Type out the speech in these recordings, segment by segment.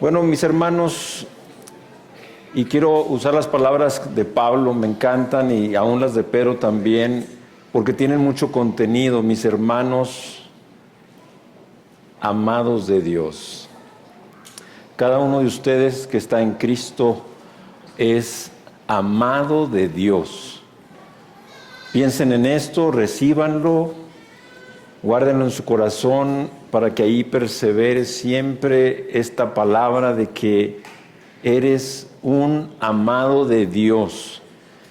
Bueno, mis hermanos, y quiero usar las palabras de Pablo, me encantan, y aún las de Pedro también, porque tienen mucho contenido. Mis hermanos amados de Dios, cada uno de ustedes que está en Cristo es amado de Dios. Piensen en esto, recíbanlo, guárdenlo en su corazón para que ahí persevere siempre esta palabra de que eres un amado de Dios.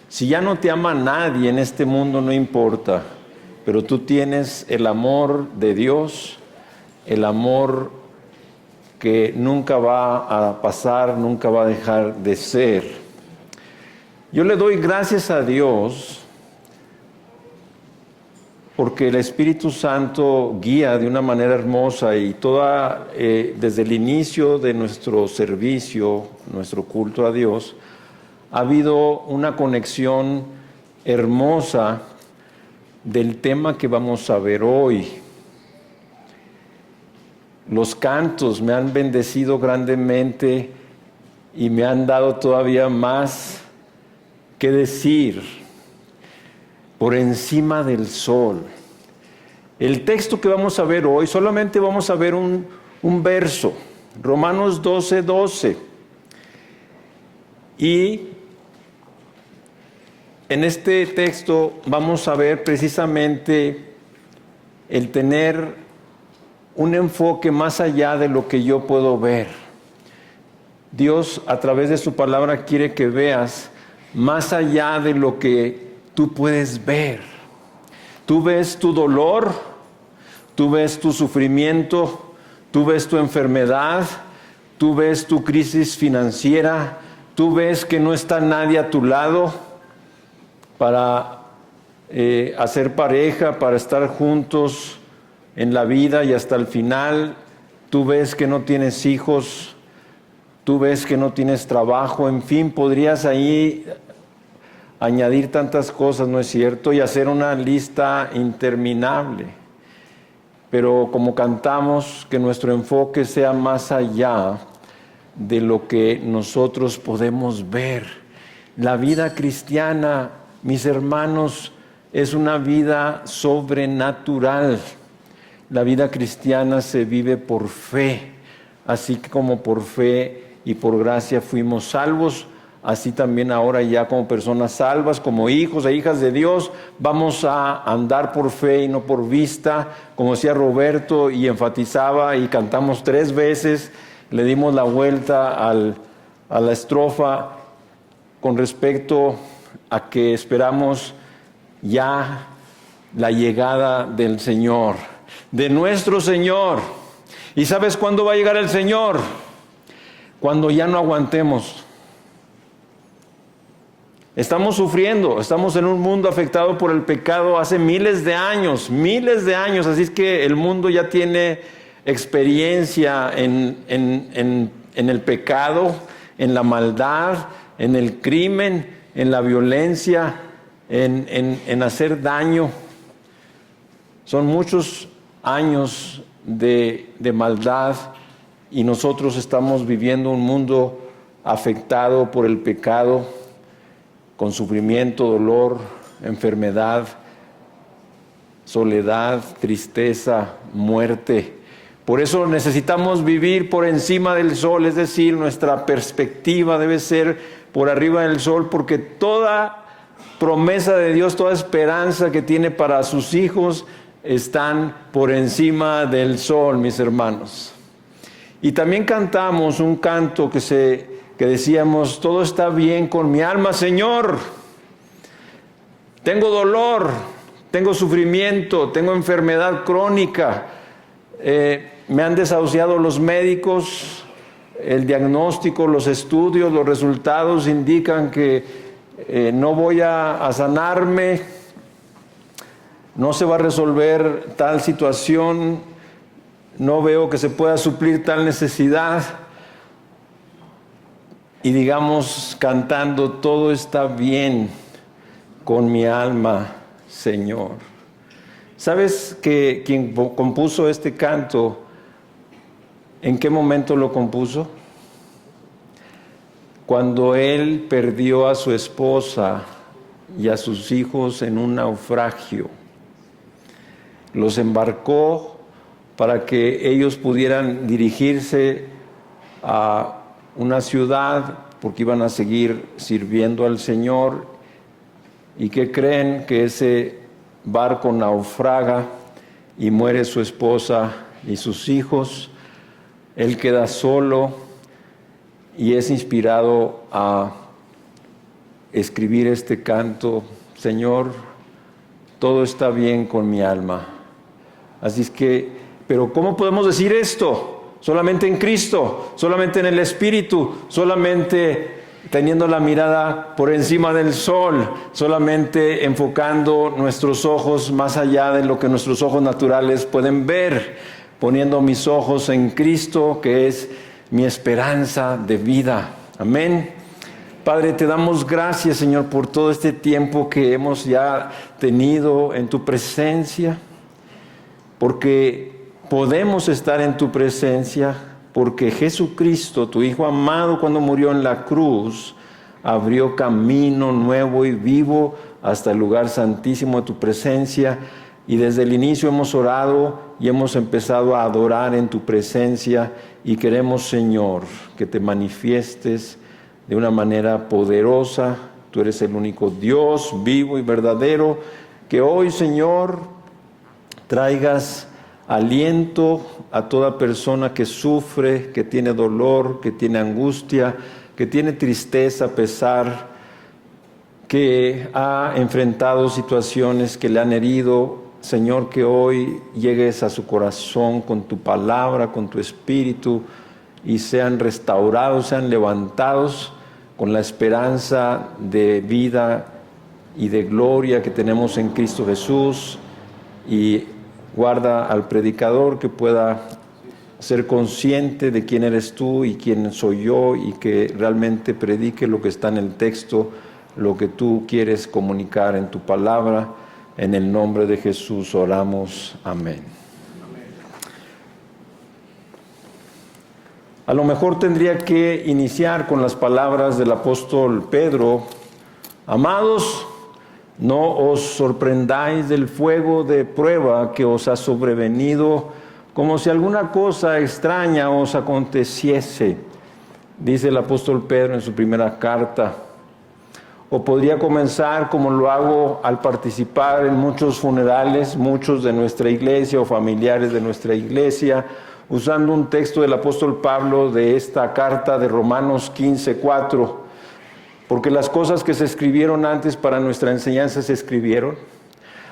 Si ya no te ama nadie en este mundo, no importa, pero tú tienes el amor de Dios, el amor que nunca va a pasar, nunca va a dejar de ser. Yo le doy gracias a Dios porque el Espíritu Santo guía de una manera hermosa y desde el inicio de nuestro servicio, nuestro culto a Dios, ha habido una conexión hermosa del tema que vamos a ver hoy. Los cantos me han bendecido grandemente y me han dado todavía más que decir. Por encima del sol. El texto que vamos a ver hoy, solamente vamos a ver un verso, Romanos 12:12. Y en este texto vamos a ver precisamente el tener un enfoque más allá de lo que yo puedo ver. Dios, a través de su palabra, quiere que veas más allá de lo que tú puedes ver. Tú ves tu dolor, tú ves tu sufrimiento, tú ves tu enfermedad, tú ves tu crisis financiera, tú ves que no está nadie a tu lado para hacer pareja, para estar juntos en la vida y hasta el final. Tú ves que no tienes hijos, tú ves que no tienes trabajo, en fin, podrías ahí añadir tantas cosas, ¿no es cierto? Y hacer una lista interminable. Pero como cantamos, que nuestro enfoque sea más allá de lo que nosotros podemos ver. La vida cristiana, mis hermanos, es una vida sobrenatural. La vida cristiana se vive por fe. Así que como por fe y por gracia fuimos salvos, así también ahora ya como personas salvas, como hijos e hijas de Dios, vamos a andar por fe y no por vista, como decía Roberto y enfatizaba y cantamos 3 veces, le dimos la vuelta a la estrofa con respecto a que esperamos ya la llegada del Señor, de nuestro Señor. ¿Y sabes cuándo va a llegar el Señor? Cuando ya no aguantemos. Estamos sufriendo, estamos en un mundo afectado por el pecado hace miles de años, así es que el mundo ya tiene experiencia en el pecado, en la maldad, en el crimen, en la violencia, en hacer daño. Son muchos años de maldad y nosotros estamos viviendo un mundo afectado por el pecado, con sufrimiento, dolor, enfermedad, soledad, tristeza, muerte. Por eso necesitamos vivir por encima del sol, es decir, nuestra perspectiva debe ser por arriba del sol, porque toda promesa de Dios, toda esperanza que tiene para sus hijos están por encima del sol, mis hermanos. Y también cantamos un canto que decíamos, todo está bien con mi alma, Señor. Tengo dolor, tengo sufrimiento, tengo enfermedad crónica. Me han desahuciado los médicos, el diagnóstico, los estudios, los resultados indican que no voy a sanarme, no se va a resolver tal situación, no veo que se pueda suplir tal necesidad. Y digamos cantando, todo está bien con mi alma, Señor. ¿Sabes que quien compuso este canto, en qué momento lo compuso? cuando él perdió a su esposa y a sus hijos en un naufragio. Los embarcó para que ellos pudieran dirigirse a una ciudad porque iban a seguir sirviendo al Señor. ¿Y qué creen? Que ese barco naufraga y muere su esposa y sus hijos. Él queda solo y es inspirado a escribir este canto: Señor, todo está bien con mi alma. Así es que, pero ¿cómo podemos decir esto? Solamente en Cristo, solamente en el Espíritu, solamente teniendo la mirada por encima del sol, solamente enfocando nuestros ojos más allá de lo que nuestros ojos naturales pueden ver, poniendo mis ojos en Cristo, que es mi esperanza de vida. Amén. Padre, te damos gracias, Señor, por todo este tiempo que hemos ya tenido en tu presencia, porque podemos estar en tu presencia, porque Jesucristo, tu Hijo amado, cuando murió en la cruz, abrió camino nuevo y vivo hasta el lugar santísimo de tu presencia. Y desde el inicio hemos orado y hemos empezado a adorar en tu presencia. Y queremos, Señor, que te manifiestes de una manera poderosa. Tú eres el único Dios vivo y verdadero. Que hoy, Señor, traigas aliento a toda persona que sufre, que tiene dolor, que tiene angustia, que tiene tristeza, pesar, que ha enfrentado situaciones que le han herido. Señor, que hoy llegues a su corazón con tu palabra, con tu espíritu, y sean restaurados, sean levantados con la esperanza de vida y de gloria que tenemos en Cristo Jesús. Y guarda al predicador, que pueda ser consciente de quién eres tú y quién soy yo, y que realmente predique lo que está en el texto, lo que tú quieres comunicar en tu palabra. En el nombre de Jesús oramos. Amén. A lo mejor tendría que iniciar con las palabras del apóstol Pedro: Amados, no os sorprendáis del fuego de prueba que os ha sobrevenido, como si alguna cosa extraña os aconteciese, dice el apóstol Pedro en su primera carta. O podría comenzar como lo hago al participar en muchos funerales, muchos de nuestra iglesia o familiares de nuestra iglesia, usando un texto del apóstol Pablo de esta carta de Romanos 15:4. Porque las cosas que se escribieron antes para nuestra enseñanza se escribieron,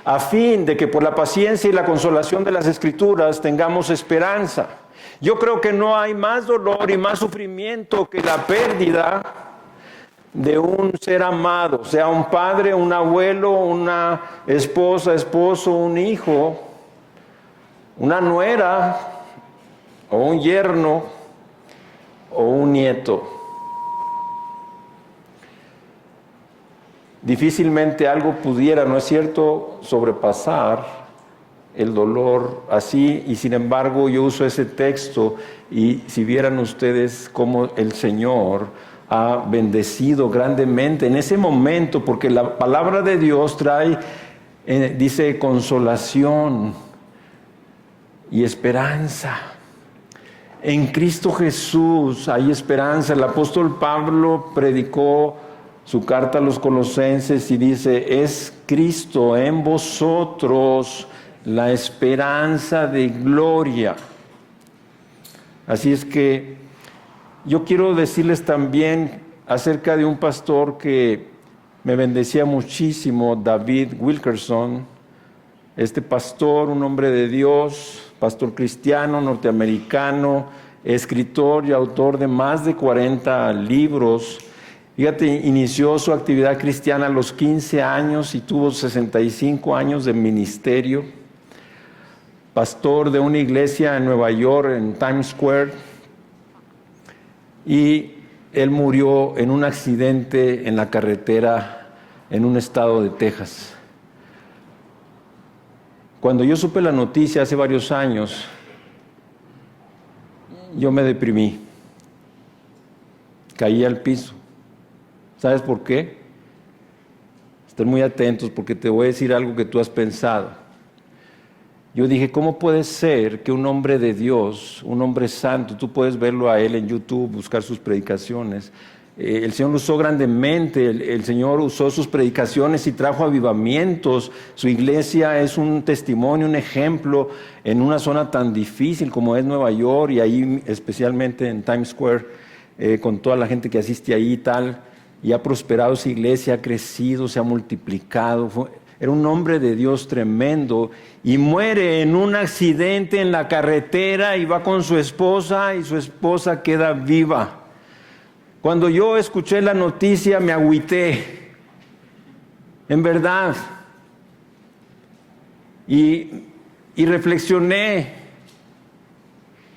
a fin de que por la paciencia y la consolación de las Escrituras tengamos esperanza. Yo creo que no hay más dolor y más sufrimiento que la pérdida de un ser amado, sea un padre, un abuelo, una esposa, esposo, un hijo, una nuera, o un yerno, o un nieto. Difícilmente algo pudiera, ¿no es cierto?, sobrepasar el dolor así, y sin embargo yo uso ese texto, y si vieran ustedes cómo el Señor ha bendecido grandemente en ese momento, porque la palabra de Dios trae, dice, consolación y esperanza. En Cristo Jesús hay esperanza. El apóstol Pablo predicó su carta a los Colosenses y dice: es Cristo en vosotros la esperanza de gloria. Así es que yo quiero decirles también acerca de un pastor que me bendecía muchísimo, David Wilkerson. Este pastor, un hombre de Dios, pastor cristiano, norteamericano, escritor y autor de más de 40 libros. Fíjate, inició su actividad cristiana a los 15 años y tuvo 65 años de ministerio. Pastor de una iglesia en Nueva York, en Times Square. Y él murió en un accidente en la carretera en un estado de Texas. Cuando yo supe la noticia hace varios años, yo me deprimí. Caí al piso. ¿Sabes por qué? Estén muy atentos porque te voy a decir algo que tú has pensado. Yo dije, ¿cómo puede ser que un hombre de Dios, un hombre santo, tú puedes verlo a él en YouTube, buscar sus predicaciones, el Señor lo usó grandemente, el Señor usó sus predicaciones y trajo avivamientos. Su iglesia es un testimonio, un ejemplo en una zona tan difícil como es Nueva York y ahí especialmente en Times Square, con toda la gente que asiste ahí y tal. Y ha prosperado esa iglesia, ha crecido, se ha multiplicado. Era un hombre de Dios tremendo y muere en un accidente en la carretera y va con su esposa y su esposa queda viva. Cuando yo escuché la noticia me agüité, en verdad, y reflexioné,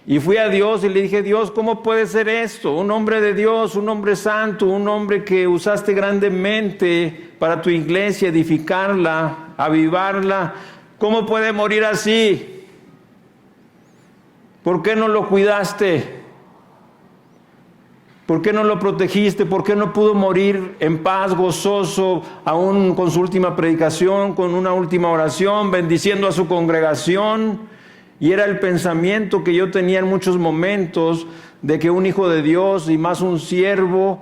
y fui a Dios y le dije, Dios, ¿cómo puede ser esto? Un hombre de Dios, un hombre santo, un hombre que usaste grandemente para tu iglesia, edificarla, avivarla, ¿cómo puede morir así? ¿Por qué no lo cuidaste? ¿Por qué no lo protegiste? ¿Por qué no pudo morir en paz, gozoso, aún con su última predicación, con una última oración, bendiciendo a su congregación? Y era el pensamiento que yo tenía en muchos momentos de que un hijo de Dios y más un siervo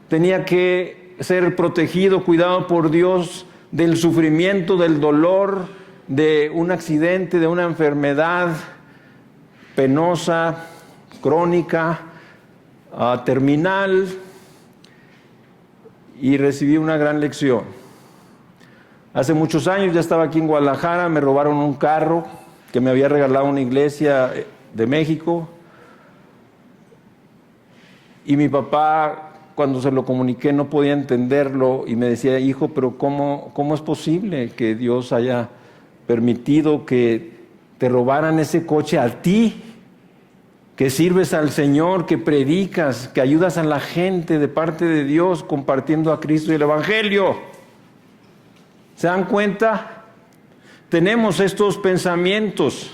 tenía que ser protegido, cuidado por Dios del sufrimiento, del dolor, de un accidente, de una enfermedad penosa, crónica, terminal, y recibí una gran lección. Hace muchos años, ya estaba aquí en Guadalajara, me robaron un carro que me había regalado una iglesia de México, y mi papá, cuando se lo comuniqué, no podía entenderlo y me decía, hijo, pero ¿cómo es posible que Dios haya permitido que te robaran ese coche a ti? Que sirves al Señor, que predicas, que ayudas a la gente de parte de Dios compartiendo a Cristo y el Evangelio. ¿Se dan cuenta? Tenemos estos pensamientos,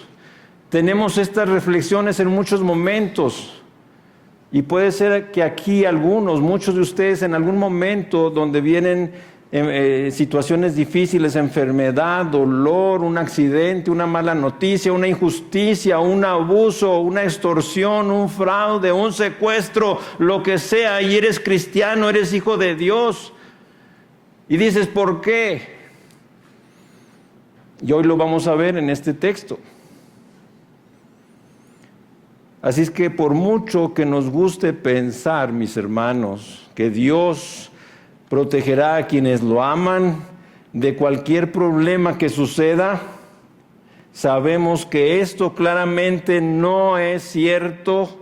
tenemos estas reflexiones en muchos momentos. Y puede ser que aquí muchos de ustedes en algún momento donde vienen situaciones difíciles, enfermedad, dolor, un accidente, una mala noticia, una injusticia, un abuso, una extorsión, un fraude, un secuestro, lo que sea, y eres cristiano, eres hijo de Dios. Y dices, ¿por qué? Y hoy lo vamos a ver en este texto. Así es que por mucho que nos guste pensar, mis hermanos, que Dios protegerá a quienes lo aman de cualquier problema que suceda, sabemos que esto claramente no es cierto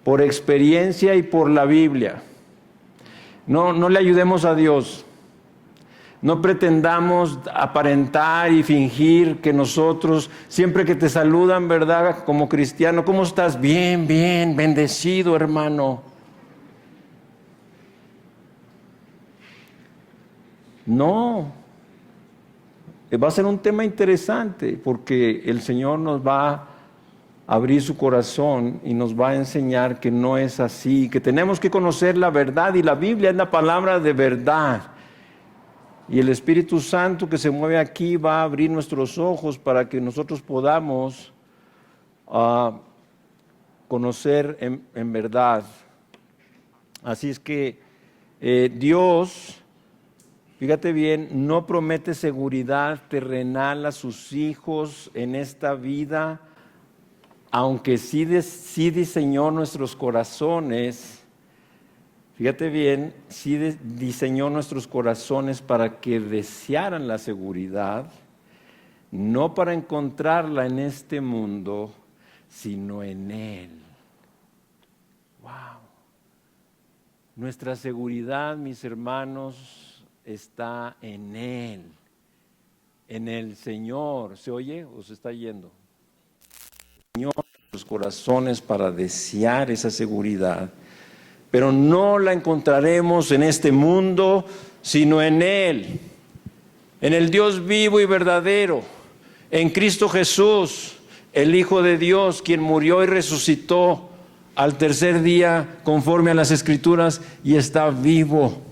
por experiencia y por la Biblia. No le ayudemos a Dios. No pretendamos aparentar y fingir que nosotros, siempre que te saludan, ¿verdad? Como cristiano, ¿cómo estás? Bien, bendecido, hermano. No, va a ser un tema interesante porque el Señor nos va a abrir su corazón y nos va a enseñar que no es así, que tenemos que conocer la verdad y la Biblia es la palabra de verdad. Y el Espíritu Santo que se mueve aquí va a abrir nuestros ojos para que nosotros podamos conocer en verdad. Así es que Dios, fíjate bien, no promete seguridad terrenal a sus hijos en esta vida, aunque sí diseñó nuestros corazones. Fíjate bien, sí diseñó nuestros corazones para que desearan la seguridad, no para encontrarla en este mundo, sino en Él. ¡Wow! Nuestra seguridad, mis hermanos, está en Él, en el Señor. ¿Se oye o se está yendo? Señor, nuestros corazones para desear esa seguridad. Pero no la encontraremos en este mundo, sino en Él, en el Dios vivo y verdadero, en Cristo Jesús, el Hijo de Dios, quien murió y resucitó al tercer día conforme a las Escrituras y está vivo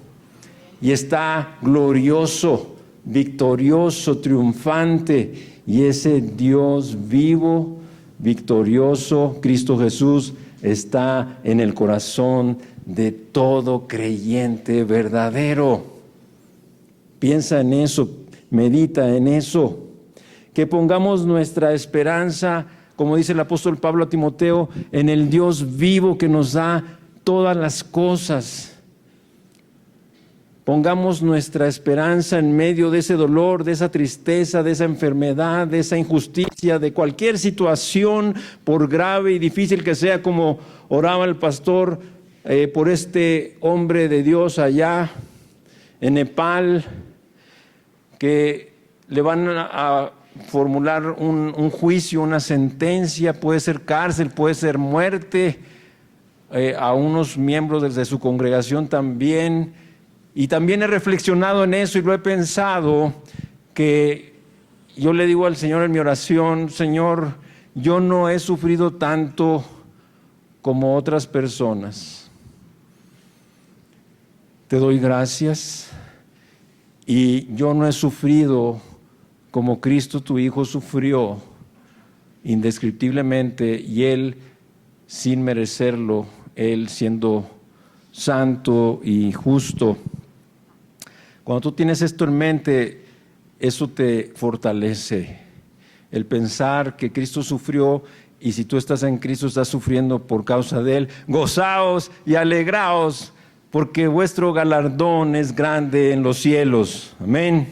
y está glorioso, victorioso, triunfante. Y ese Dios vivo, victorioso, Cristo Jesús, está en el corazón de todo creyente verdadero. Piensa en eso, medita en eso. Que pongamos nuestra esperanza, como dice el apóstol Pablo a Timoteo, en el Dios vivo que nos da todas las cosas. Pongamos nuestra esperanza en medio de ese dolor, de esa tristeza, de esa enfermedad, de esa injusticia, de cualquier situación, por grave y difícil que sea, como oraba el pastor por este hombre de Dios allá en Nepal, que le van a formular un juicio, una sentencia, puede ser cárcel, puede ser muerte, a unos miembros de su congregación también. Y también he reflexionado en eso y lo he pensado, que yo le digo al Señor en mi oración: Señor, yo no he sufrido tanto como otras personas. Te doy gracias, y yo no he sufrido como Cristo tu Hijo sufrió indescriptiblemente, y Él sin merecerlo, Él siendo santo y justo. Cuando tú tienes esto en mente, eso te fortalece, el pensar que Cristo sufrió, y si tú estás en Cristo, estás sufriendo por causa de Él. Gozaos y alegraos, porque vuestro galardón es grande en los cielos. Amén.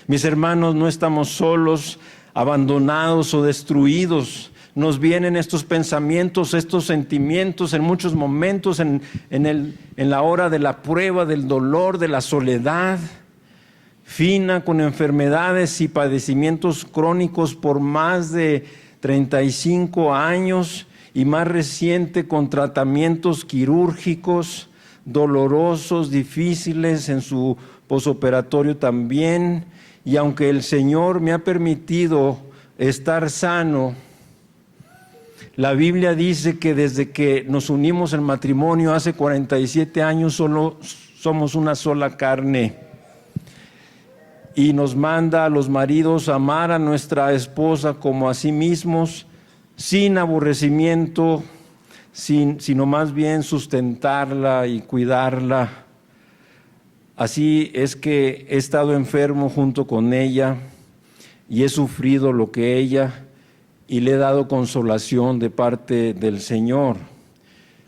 Mis hermanos, no estamos solos, abandonados o destruidos. Nos vienen estos pensamientos, estos sentimientos en muchos momentos, en la hora de la prueba, del dolor, de la soledad fina, con enfermedades y padecimientos crónicos por más de 35 años y más reciente con tratamientos quirúrgicos dolorosos, difíciles en su posoperatorio también. Y aunque el Señor me ha permitido estar sano, la Biblia dice que desde que nos unimos en matrimonio hace 47 años solo somos una sola carne. Y nos manda a los maridos a amar a nuestra esposa como a sí mismos, sin aborrecimiento, sino más bien sustentarla y cuidarla. Así es que he estado enfermo junto con ella y he sufrido lo que ella, y le he dado consolación de parte del Señor.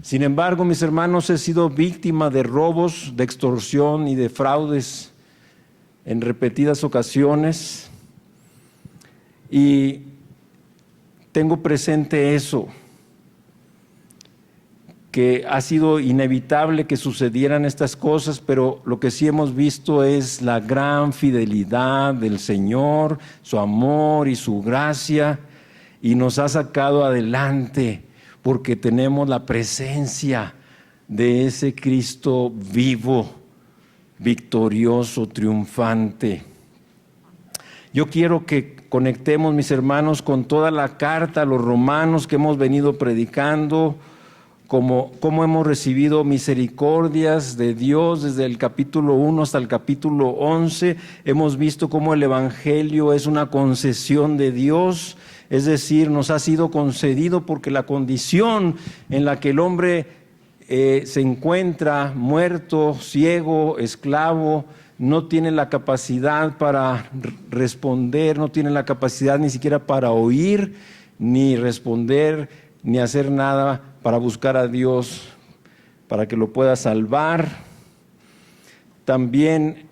Sin embargo, mis hermanos, he sido víctima de robos, de extorsión y de fraudes en repetidas ocasiones, y tengo presente eso, que ha sido inevitable que sucedieran estas cosas, pero lo que sí hemos visto es la gran fidelidad del Señor, su amor y su gracia, y nos ha sacado adelante porque tenemos la presencia de ese Cristo vivo, victorioso, triunfante. Yo quiero que conectemos, mis hermanos, con toda la carta a los romanos que hemos venido predicando, cómo hemos recibido misericordias de Dios desde el capítulo 1 hasta el capítulo 11. Hemos visto cómo el Evangelio es una concesión de Dios, es decir, nos ha sido concedido porque la condición en la que el hombre se encuentra muerto, ciego, esclavo, no tiene la capacidad para responder, no tiene la capacidad ni siquiera para oír, ni responder, ni hacer nada para buscar a Dios, para que lo pueda salvar. También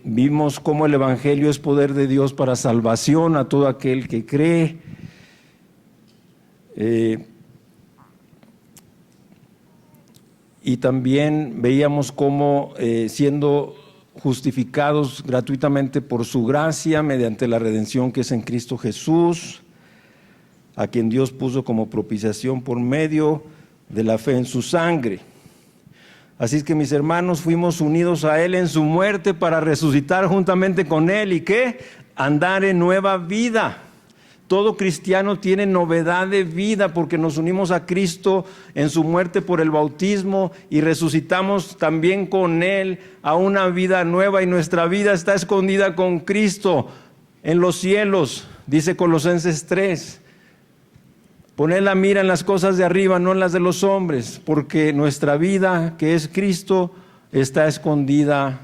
vimos cómo el Evangelio es poder de Dios para salvación a todo aquel que cree. Y también veíamos cómo siendo justificados gratuitamente por su gracia, mediante la redención que es en Cristo Jesús, a quien Dios puso como propiciación por medio de la fe en su sangre. Así es que, mis hermanos, fuimos unidos a Él en su muerte para resucitar juntamente con Él. ¿Y qué? Andar en nueva vida. Todo cristiano tiene novedad de vida porque nos unimos a Cristo en su muerte por el bautismo y resucitamos también con Él a una vida nueva, y nuestra vida está escondida con Cristo en los cielos, dice Colosenses 3. Poned la mira en las cosas de arriba, no en las de los hombres, porque nuestra vida, que es Cristo, está escondida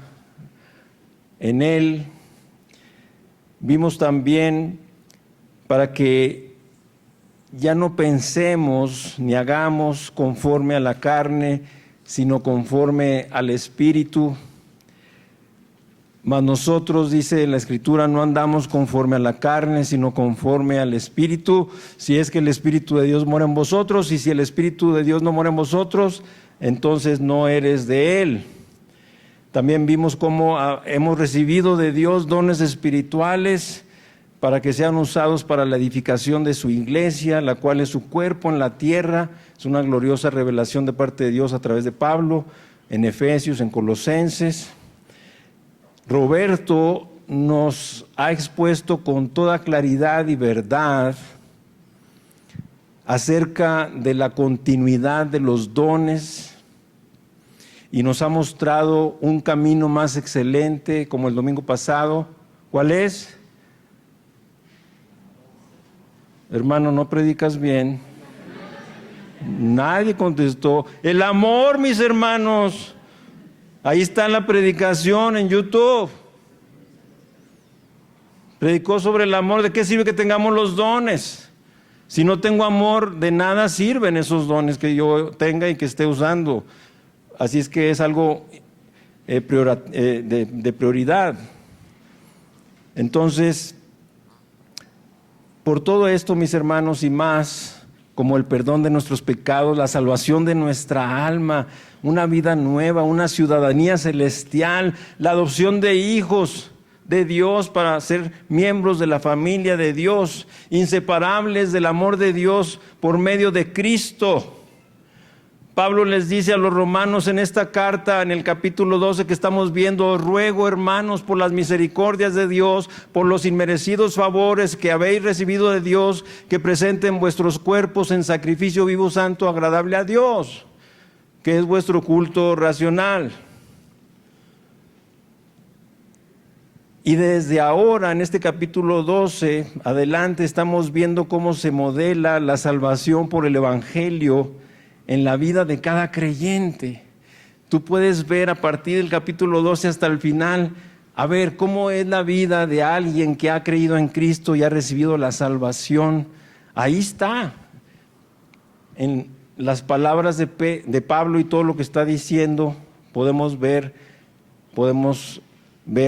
en Él. Vimos también para que ya no pensemos ni hagamos conforme a la carne, sino conforme al Espíritu. Mas nosotros, dice la Escritura, no andamos conforme a la carne, sino conforme al Espíritu, si es que el Espíritu de Dios mora en vosotros, y si el Espíritu de Dios no mora en vosotros, entonces no eres de Él. También vimos cómo hemos recibido de Dios dones espirituales para que sean usados para la edificación de su iglesia, la cual es su cuerpo en la tierra. Es una gloriosa revelación de parte de Dios a través de Pablo, en Efesios, en Colosenses. Roberto nos ha expuesto con toda claridad y verdad acerca de la continuidad de los dones, y nos ha mostrado un camino más excelente, como el domingo pasado. ¿Cuál es? Hermano, no predicas bien. Nadie contestó. El amor, mis hermanos. Ahí está la predicación en YouTube. Predicó sobre el amor. ¿De qué sirve que tengamos los dones? Si no tengo amor, de nada sirven esos dones que yo tenga y que esté usando. Así es que es algo de prioridad. Entonces, por todo esto, mis hermanos, y más, como el perdón de nuestros pecados, la salvación de nuestra alma, una vida nueva, una ciudadanía celestial, la adopción de hijos de Dios para ser miembros de la familia de Dios, inseparables del amor de Dios por medio de Cristo. Pablo les dice a los romanos en esta carta, en el capítulo 12 que estamos viendo: os ruego, hermanos, por las misericordias de Dios, por los inmerecidos favores que habéis recibido de Dios, que presenten vuestros cuerpos en sacrificio vivo, santo, agradable a Dios, que es vuestro culto racional. Y desde ahora, en este capítulo 12, adelante, estamos viendo cómo se modela la salvación por el Evangelio en la vida de cada creyente. Tú puedes ver a partir del capítulo 12 hasta el final, a ver cómo es la vida de alguien que ha creído en Cristo y ha recibido la salvación. Ahí está, en las palabras de Pablo y todo lo que está diciendo, podemos ver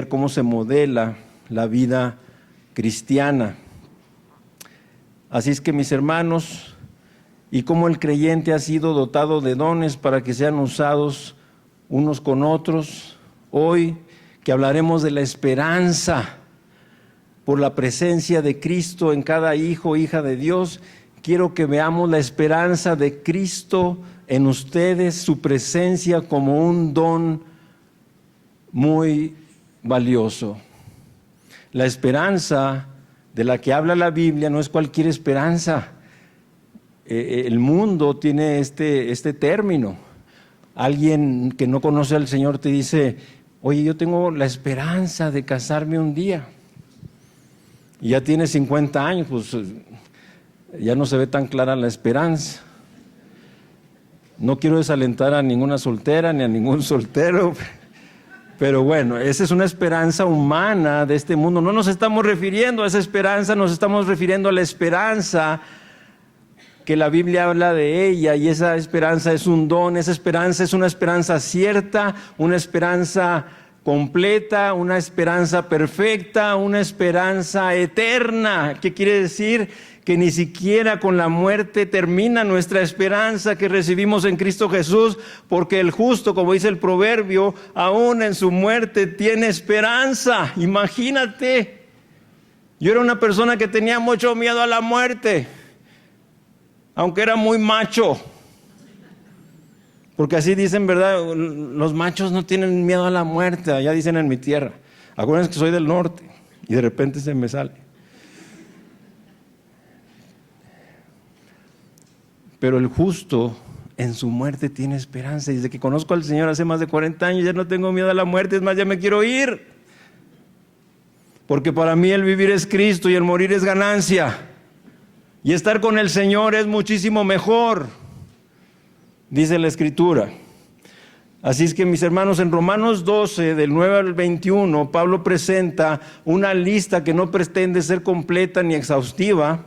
cómo se modela la vida cristiana. Así es que, mis hermanos, y cómo el creyente ha sido dotado de dones para que sean usados unos con otros. Hoy que hablaremos de la esperanza por la presencia de Cristo en cada hijo o hija de Dios, quiero que veamos la esperanza de Cristo en ustedes, su presencia como un don muy valioso. La esperanza de la que habla la Biblia no es cualquier esperanza. El mundo tiene este término. Alguien que no conoce al Señor te dice: oye, yo tengo la esperanza de casarme un día. Y ya tiene 50 años, pues ya no se ve tan clara la esperanza. No quiero desalentar a ninguna soltera ni a ningún soltero, pero bueno, esa es una esperanza humana de este mundo. No nos estamos refiriendo a esa esperanza, nos estamos refiriendo a la esperanza que la Biblia habla de ella, y esa esperanza es un don. Esa esperanza es una esperanza cierta, una esperanza completa, una esperanza perfecta, una esperanza eterna. ¿Qué quiere decir? Que ni siquiera con la muerte termina nuestra esperanza que recibimos en Cristo Jesús, porque el justo, como dice el proverbio, aún en su muerte tiene esperanza. Imagínate, yo era una persona que tenía mucho miedo a la muerte, aunque era muy macho, porque así dicen, ¿verdad? Los machos no tienen miedo a la muerte, allá dicen en mi tierra. Acuérdense que soy del norte y de repente se me sale. pero el justo en su muerte tiene esperanza. Desde que conozco al Señor hace más de 40 años, ya no tengo miedo a la muerte, es más, ya me quiero ir. Porque para mí el vivir es Cristo y el morir es ganancia. Y estar con el Señor es muchísimo mejor, dice la Escritura. Así es que, mis hermanos, en Romanos 12, del 9 al 21, Pablo presenta una lista que no pretende ser completa ni exhaustiva.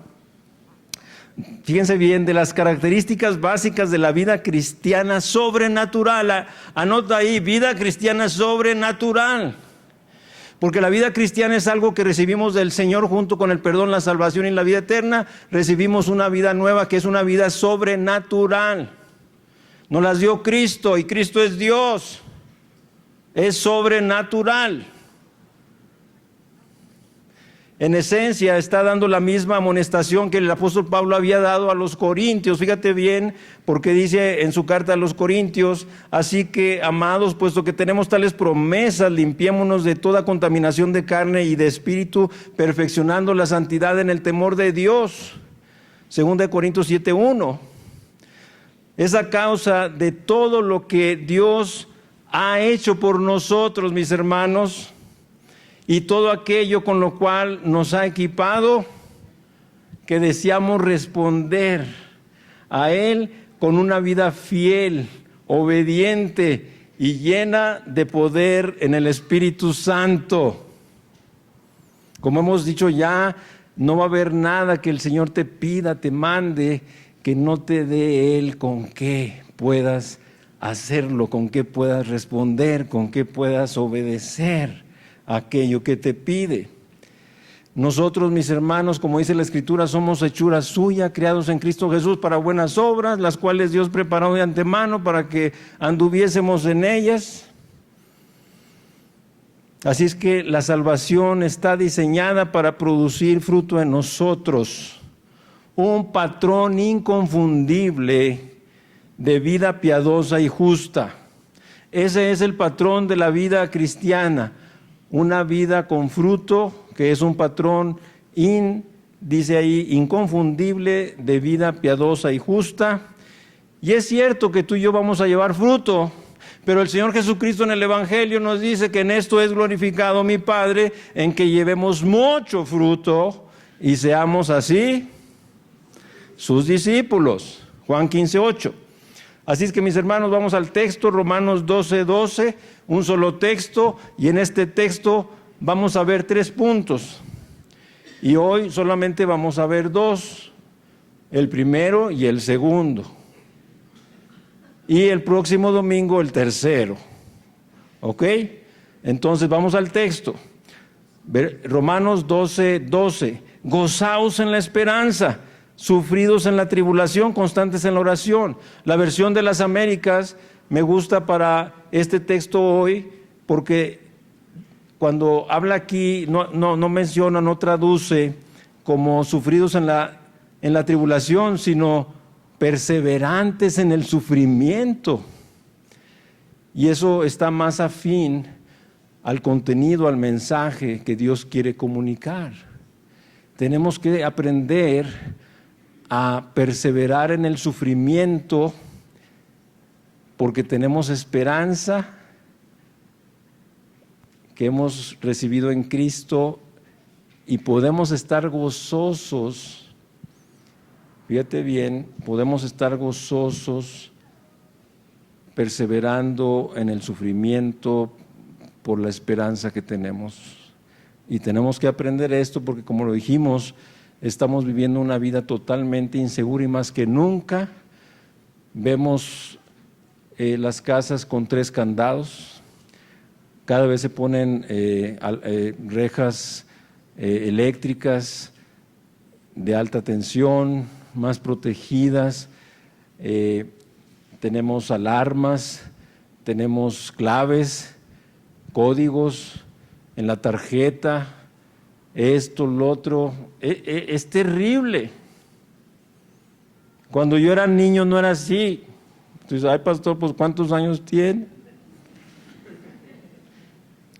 Fíjense bien, de las características básicas de la vida cristiana sobrenatural. Anota ahí, vida cristiana sobrenatural. Porque la vida cristiana es algo que recibimos del Señor junto con el perdón, la salvación y la vida eterna. Recibimos una vida nueva que es una vida sobrenatural. Nos las dio Cristo y Cristo es Dios. Es sobrenatural. En esencia está dando la misma amonestación que el apóstol Pablo había dado a los corintios. Fíjate bien, porque dice en su carta a los corintios: así que, amados, puesto que tenemos tales promesas, limpiémonos de toda contaminación de carne y de espíritu, perfeccionando la santidad en el temor de Dios. 2 Corintios 7:1. Es a causa de todo lo que Dios ha hecho por nosotros, mis hermanos, y todo aquello con lo cual nos ha equipado, que deseamos responder a Él con una vida fiel, obediente y llena de poder en el Espíritu Santo. Como hemos dicho ya, no va a haber nada que el Señor te pida, te mande, que no te dé Él con qué puedas hacerlo, con qué puedas responder, con qué puedas obedecer aquello que te pide. Nosotros, mis hermanos, como dice la Escritura, somos hechura suya, creados en Cristo Jesús para buenas obras, las cuales Dios preparó de antemano para que anduviésemos en ellas. Así es que la salvación está diseñada para producir fruto en nosotros, un patrón inconfundible de vida piadosa y justa. Ese es el patrón de la vida cristiana. Una vida con fruto, que es un patrón, dice ahí, inconfundible de vida piadosa y justa. Y es cierto que tú y yo vamos a llevar fruto, pero el Señor Jesucristo en el Evangelio nos dice que en esto es glorificado mi Padre, en que llevemos mucho fruto y seamos así sus discípulos. Juan 15:8. Así es que, mis hermanos, vamos al texto, Romanos 12:12, un solo texto, y en este texto vamos a ver 3 puntos. Y hoy solamente vamos a ver 2, el primero y el segundo. Y el próximo domingo el tercero. ¿Ok? Entonces vamos al texto. Romanos 12:12. Gozaos en la esperanza, sufridos en la tribulación, constantes en la oración. La versión de las Américas me gusta para este texto hoy, porque cuando habla aquí no menciona, no traduce como sufridos en la tribulación, sino perseverantes en el sufrimiento. Y eso está más afín al contenido, al mensaje que Dios quiere comunicar. Tenemos que aprender a perseverar en el sufrimiento porque tenemos esperanza que hemos recibido en Cristo y podemos estar gozosos. Fíjate bien, podemos estar gozosos perseverando en el sufrimiento por la esperanza que tenemos. Y tenemos que aprender esto porque, como lo dijimos, estamos viviendo una vida totalmente insegura y más que nunca vemos las casas con 3 candados. Cada vez se ponen rejas eléctricas de alta tensión, más protegidas. Tenemos alarmas, tenemos claves, códigos en la tarjeta, esto, lo otro. Es terrible. Cuando yo era niño no era así. Entonces, ay, pastor, pues ¿cuántos años tiene?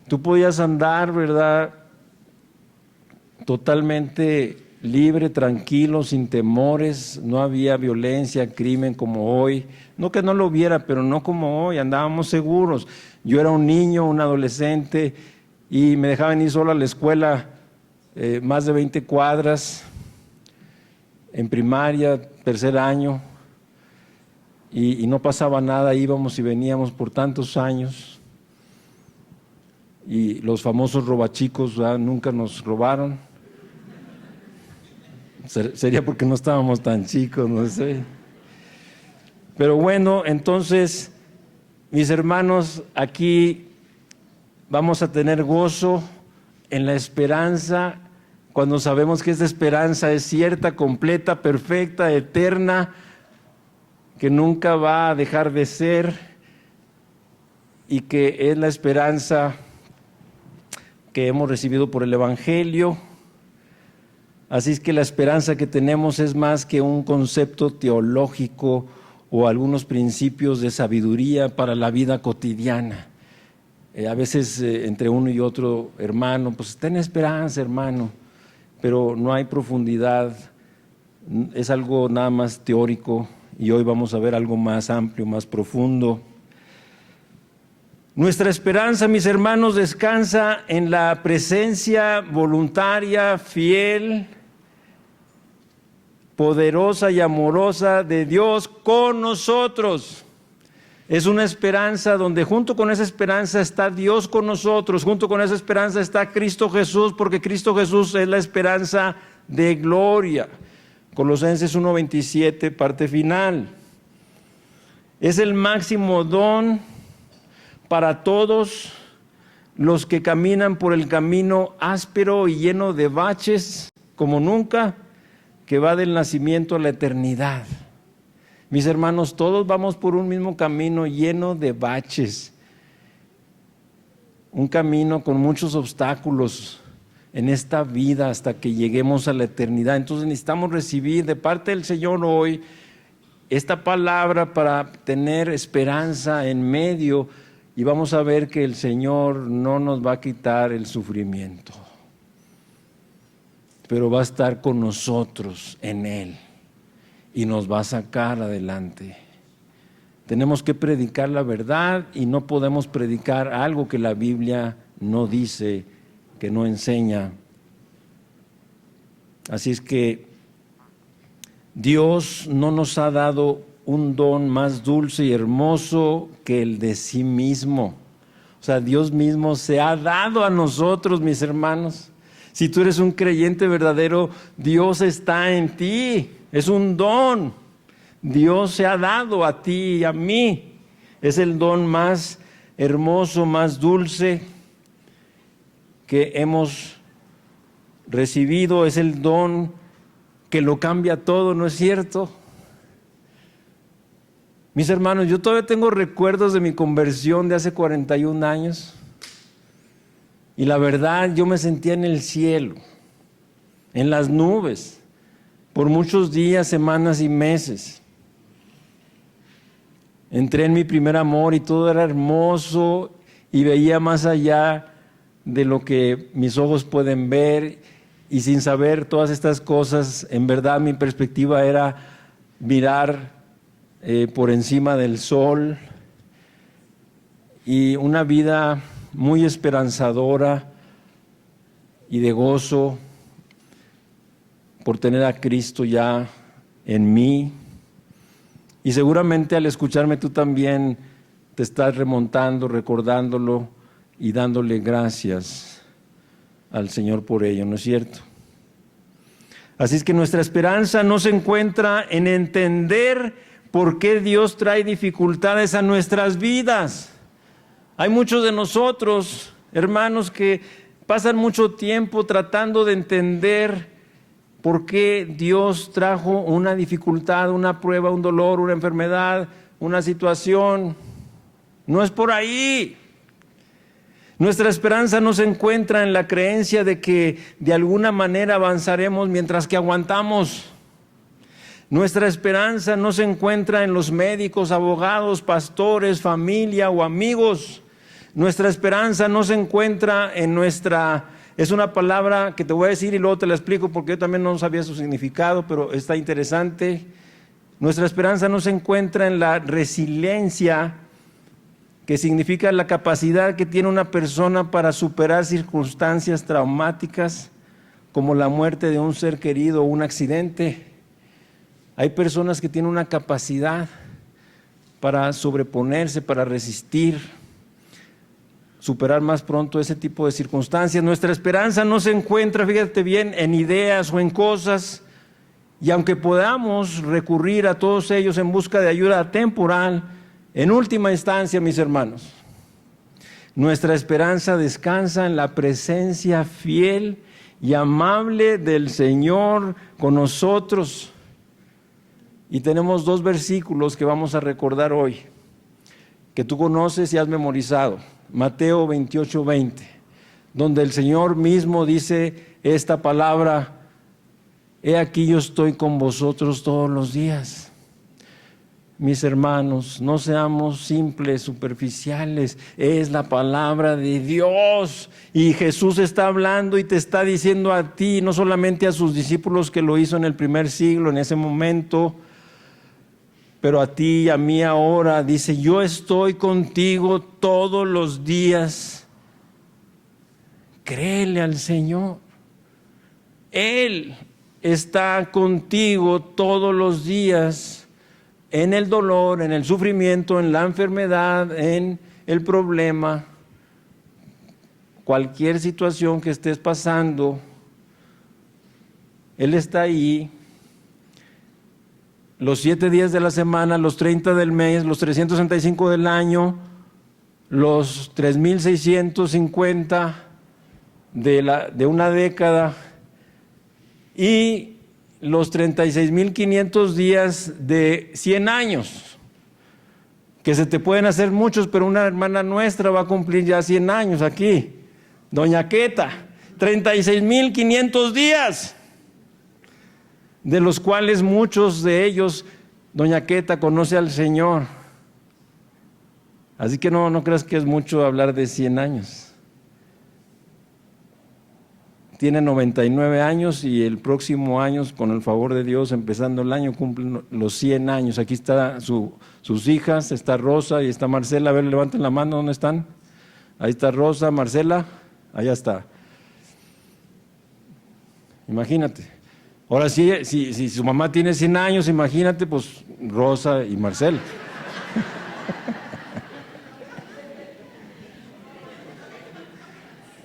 Tú podías andar, ¿verdad?, totalmente libre, tranquilo, sin temores, no había violencia, crimen como hoy. No que no lo hubiera, pero no como hoy, andábamos seguros. Yo era un niño, un adolescente, y me dejaban ir solo a la escuela más de 20 cuadras, en primaria, tercer año, y no pasaba nada, íbamos y veníamos por tantos años. Y los famosos robachicos, ¿verdad? Nunca nos robaron. Sería porque no estábamos tan chicos, no sé. Pero bueno, entonces, mis hermanos, aquí vamos a tener gozo en la esperanza, cuando sabemos que esta esperanza es cierta, completa, perfecta, eterna, que nunca va a dejar de ser, y que es la esperanza que hemos recibido por el Evangelio. Así es que la esperanza que tenemos es más que un concepto teológico o algunos principios de sabiduría para la vida cotidiana. A veces entre uno y otro hermano, pues ten esperanza, hermano, pero no hay profundidad, es algo nada más teórico, y hoy vamos a ver algo más amplio, más profundo. Nuestra esperanza, mis hermanos, descansa en la presencia voluntaria, fiel, poderosa y amorosa de Dios con nosotros. Es una esperanza donde junto con esa esperanza está Dios con nosotros, junto con esa esperanza está Cristo Jesús, porque Cristo Jesús es la esperanza de gloria. Colosenses 1:27, parte final. Es el máximo don para todos los que caminan por el camino áspero y lleno de baches, como nunca, que va del nacimiento a la eternidad. Mis hermanos, todos vamos por un mismo camino lleno de baches, un camino con muchos obstáculos en esta vida hasta que lleguemos a la eternidad. Entonces necesitamos recibir de parte del Señor hoy esta palabra para tener esperanza en medio, y vamos a ver que el Señor no nos va a quitar el sufrimiento, pero va a estar con nosotros en Él y nos va a sacar adelante. Tenemos que predicar la verdad y no podemos predicar algo que la Biblia no dice, que no enseña. Así es que Dios no nos ha dado un don más dulce y hermoso que el de sí mismo. O sea, Dios mismo se ha dado a nosotros, mis hermanos. Si tú eres un creyente verdadero, Dios está en ti. Es un don. Dios se ha dado a ti y a mí. Es el don más hermoso, más dulce que hemos recibido. Es el don que lo cambia todo, ¿no es cierto? Mis hermanos, yo todavía tengo recuerdos de mi conversión de hace 41 años. Y la verdad, yo me sentía en el cielo, en las nubes, por muchos días, semanas y meses. Entré en mi primer amor y todo era hermoso y veía más allá de lo que mis ojos pueden ver, y sin saber todas estas cosas, en verdad mi perspectiva era mirar por encima del sol, y una vida muy esperanzadora y de gozo por tener a Cristo ya en mí. Y seguramente al escucharme tú también te estás remontando, recordándolo y dándole gracias al Señor por ello, ¿no es cierto? Así es que nuestra esperanza no se encuentra en entender por qué Dios trae dificultades a nuestras vidas. Hay muchos de nosotros, hermanos, que pasan mucho tiempo tratando de entender por qué Dios trajo una dificultad, una prueba, un dolor, una enfermedad, una situación. No es por ahí. Nuestra esperanza no se encuentra en la creencia de que de alguna manera avanzaremos mientras que aguantamos. Nuestra esperanza no se encuentra en los médicos, abogados, pastores, familia o amigos. Nuestra esperanza no se encuentra en nuestra Es una palabra que te voy a decir y luego te la explico porque yo también no sabía su significado, pero está interesante. Nuestra esperanza no se encuentra en la resiliencia, que significa la capacidad que tiene una persona para superar circunstancias traumáticas como la muerte de un ser querido o un accidente. Hay personas que tienen una capacidad para sobreponerse, para resistir, superar más pronto ese tipo de circunstancias. Nuestra esperanza no se encuentra, fíjate bien, en ideas o en cosas, y aunque podamos recurrir a todos ellos en busca de ayuda temporal, en última instancia, mis hermanos, nuestra esperanza descansa en la presencia fiel y amable del Señor con nosotros. Y tenemos 2 versículos que vamos a recordar hoy, que tú conoces y has memorizado. Mateo 28:20, donde el Señor mismo dice esta palabra: he aquí yo estoy con vosotros todos los días. Mis hermanos, no seamos simples, superficiales, es la palabra de Dios. Y Jesús está hablando y te está diciendo a ti, no solamente a sus discípulos que lo hizo en el primer siglo, en ese momento, pero a ti y a mí ahora. Dice: yo estoy contigo todos los días. Créele al Señor. Él está contigo todos los días, en el dolor, en el sufrimiento, en la enfermedad, en el problema, cualquier situación que estés pasando, Él está ahí. Los 7 días de la semana, los 30 del mes, los 365 del año, los 3,650 de una década y los 36,500 días de 100 años, que se te pueden hacer muchos, pero una hermana nuestra va a cumplir ya 100 años aquí, doña Queta, 36,500 días, de los cuales muchos de ellos, doña Queta conoce al Señor. Así que no creas que es mucho hablar de 100 años. Tiene 99 años y el próximo año, con el favor de Dios, empezando el año, cumplen los 100 años. Aquí están sus hijas, está Rosa y está Marcela. A ver, levanten la mano, ¿dónde están? Ahí está Rosa, Marcela, allá está. Imagínate. Ahora sí, si su mamá tiene 100 años, imagínate, pues Rosa y Marcela.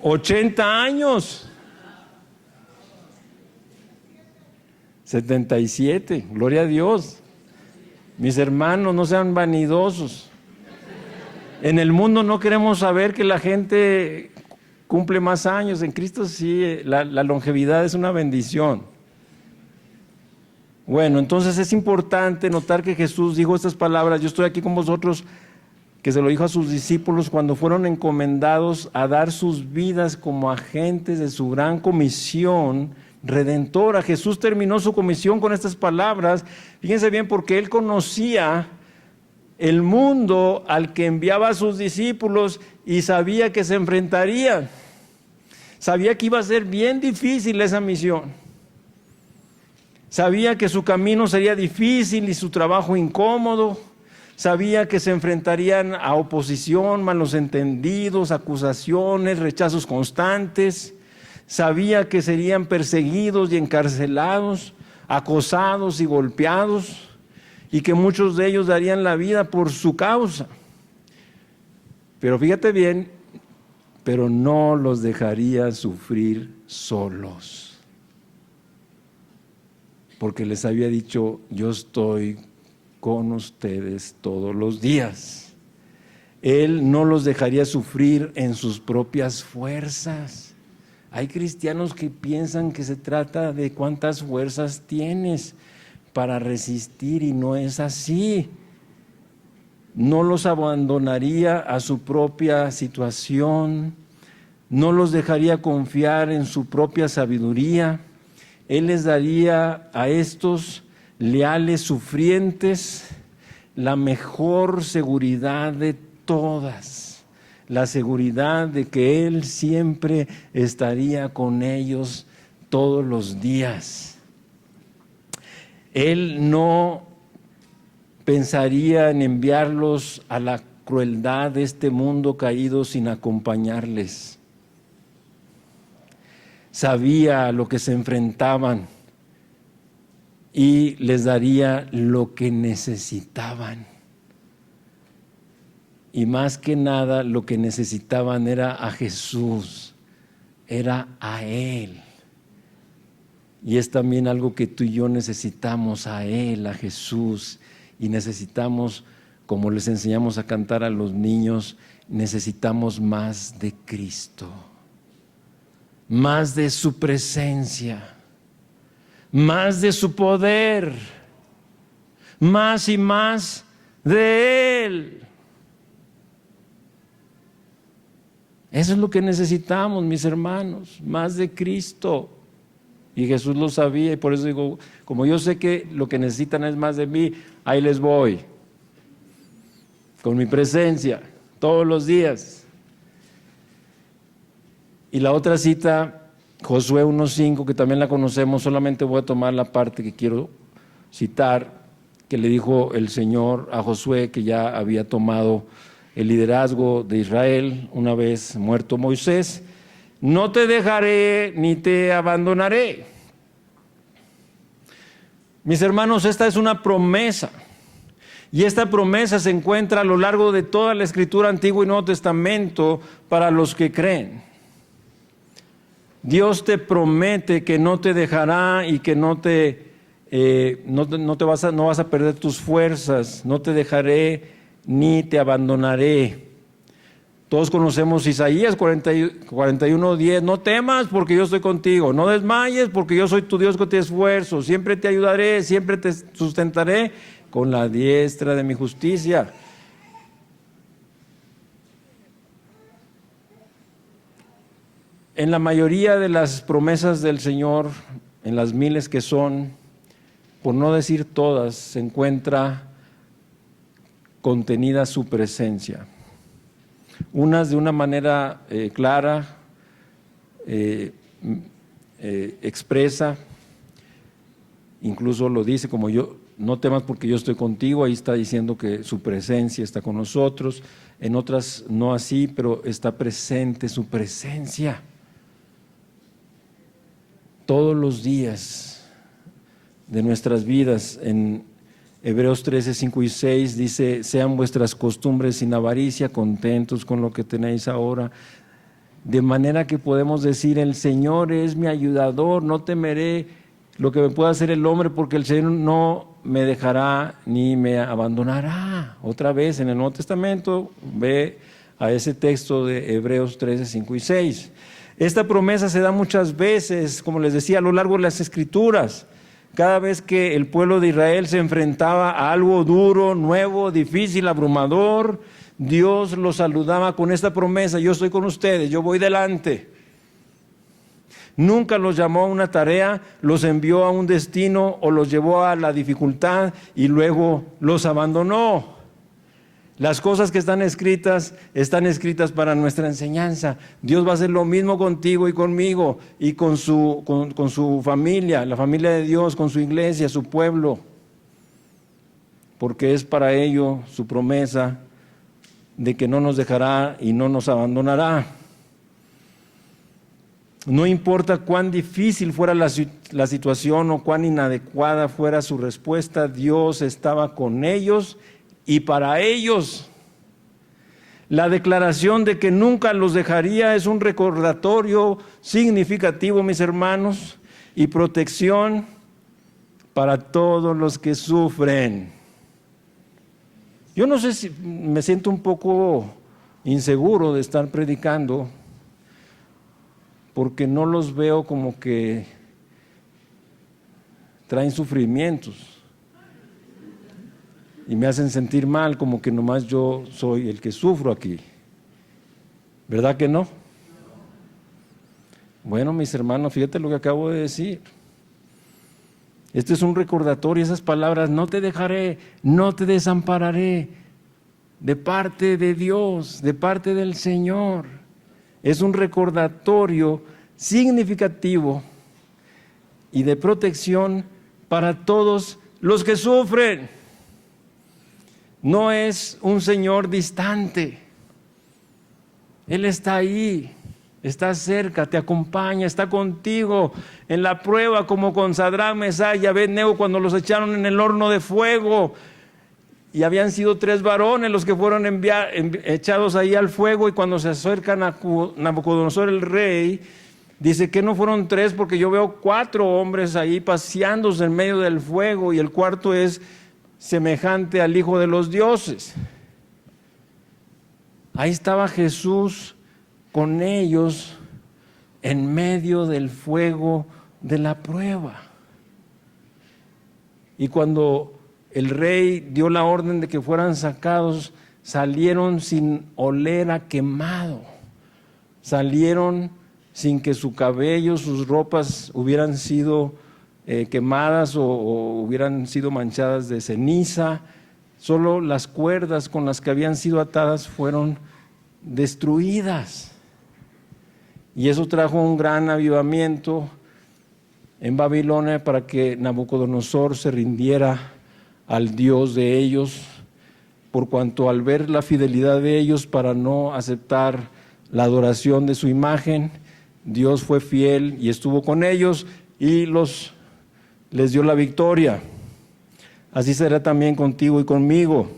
¡80 años! 77, gloria a Dios. Mis hermanos, no sean vanidosos. En el mundo no queremos saber que la gente cumple más años. En Cristo sí, la longevidad es una bendición. Bueno, entonces es importante notar que Jesús dijo estas palabras: yo estoy aquí con vosotros, que se lo dijo a sus discípulos cuando fueron encomendados a dar sus vidas como agentes de su gran comisión redentora. Jesús terminó su comisión con estas palabras, fíjense bien, porque Él conocía el mundo al que enviaba a sus discípulos y sabía que se enfrentarían. Sabía que iba a ser bien difícil esa misión. Sabía que su camino sería difícil y su trabajo incómodo. Sabía que se enfrentarían a oposición, malos entendidos, acusaciones, rechazos constantes. Sabía que serían perseguidos y encarcelados, acosados y golpeados, y que muchos de ellos darían la vida por su causa. Pero fíjate bien, pero no los dejaría sufrir solos, porque les había dicho: yo estoy con ustedes todos los días. Él no los dejaría sufrir en sus propias fuerzas. Hay cristianos que piensan que se trata de cuántas fuerzas tienes para resistir, y no es así. No los abandonaría a su propia situación, no los dejaría confiar en su propia sabiduría. Él les daría a estos leales sufrientes la mejor seguridad de todas, la seguridad de que Él siempre estaría con ellos todos los días. Él no pensaría en enviarlos a la crueldad de este mundo caído sin acompañarles. Sabía a lo que se enfrentaban y les daría lo que necesitaban. Y más que nada lo que necesitaban era a Jesús, era a Él. Y es también algo que tú y yo necesitamos, a Él, a Jesús. Y necesitamos, como les enseñamos a cantar a los niños, necesitamos más de Cristo, más de su presencia, más de su poder, más y más de Él. Eso es lo que necesitamos, mis hermanos, más de Cristo. Y Jesús lo sabía, y por eso digo, como yo sé que lo que necesitan es más de mí, ahí les voy, con mi presencia, todos los días. Y la otra cita, Josué 1:5, que también la conocemos, solamente voy a tomar la parte que quiero citar, que le dijo el Señor a Josué, que ya había tomado el liderazgo de Israel una vez muerto Moisés: no te dejaré ni te abandonaré. Mis hermanos, esta es una promesa. Y esta promesa se encuentra a lo largo de toda la Escritura, Antiguo y Nuevo Testamento, para los que creen. Dios te promete que no te dejará y que no vas a perder tus fuerzas. No te dejaré ni te abandonaré. Todos conocemos Isaías 41:10, no temas porque yo estoy contigo, no desmayes porque yo soy tu Dios que te esfuerzo, siempre te ayudaré, siempre te sustentaré con la diestra de mi justicia. En la mayoría de las promesas del Señor, en las miles que son, por no decir todas, se encuentra contenida su presencia. Unas de una manera clara, expresa, incluso lo dice como yo, no temas porque yo estoy contigo, ahí está diciendo que su presencia está con nosotros. En otras no así, pero está presente su presencia todos los días de nuestras vidas. En Hebreos 13:5 y 6 dice: sean vuestras costumbres sin avaricia, contentos con lo que tenéis ahora, de manera que podemos decir: el Señor es mi ayudador, no temeré lo que me pueda hacer el hombre, porque el Señor no me dejará ni me abandonará. Otra vez en el Nuevo Testamento, ve a ese texto de Hebreos 13:5 y 6. Esta promesa se da muchas veces, como les decía, a lo largo de las Escrituras. Cada vez que el pueblo de Israel se enfrentaba a algo duro, nuevo, difícil, abrumador, Dios los saludaba con esta promesa: yo estoy con ustedes, yo voy delante. Nunca los llamó a una tarea, los envió a un destino o los llevó a la dificultad y luego los abandonó. Las cosas que están escritas para nuestra enseñanza. Dios va a hacer lo mismo contigo y conmigo y con su familia, la familia de Dios, con su iglesia, su pueblo, porque es para ello su promesa de que no nos dejará y no nos abandonará. No importa cuán difícil fuera la situación o cuán inadecuada fuera su respuesta, Dios estaba con ellos y para ellos. La declaración de que nunca los dejaría es un recordatorio significativo, mis hermanos, y protección para todos los que sufren. Yo no sé si me siento un poco inseguro de estar predicando, porque no los veo como que traen sufrimientos y me hacen sentir mal, como que nomás yo soy el que sufro aquí. ¿Verdad que no? Bueno, mis hermanos, fíjate lo que acabo de decir. Este es un recordatorio, esas palabras: no te dejaré, no te desampararé. de parte de Dios, de parte del Señor. Es un recordatorio significativo y de protección para todos los que sufren. No es un Señor distante. Él está ahí, está cerca, te acompaña, está contigo en la prueba, como con Sadrach, Mesach y Abed-nego cuando los echaron en el horno de fuego. Y habían sido 3 varones los que fueron echados ahí al fuego, y cuando se acercan a Nabucodonosor el rey, dice que no fueron 3 porque yo veo 4 hombres ahí paseándose en medio del fuego, y el cuarto es semejante al Hijo de los dioses. Ahí estaba Jesús con ellos en medio del fuego de la prueba. Y cuando el rey dio la orden de que fueran sacados, salieron sin oler a quemado. Salieron sin que su cabello, sus ropas hubieran sido quemadas o hubieran sido manchadas de ceniza. Solo las cuerdas con las que habían sido atadas fueron destruidas. Y eso trajo un gran avivamiento en Babilonia para que Nabucodonosor se rindiera al Dios de ellos, por cuanto al ver la fidelidad de ellos para no aceptar la adoración de su imagen, Dios fue fiel y estuvo con ellos y les dio la victoria. Así será también contigo y conmigo.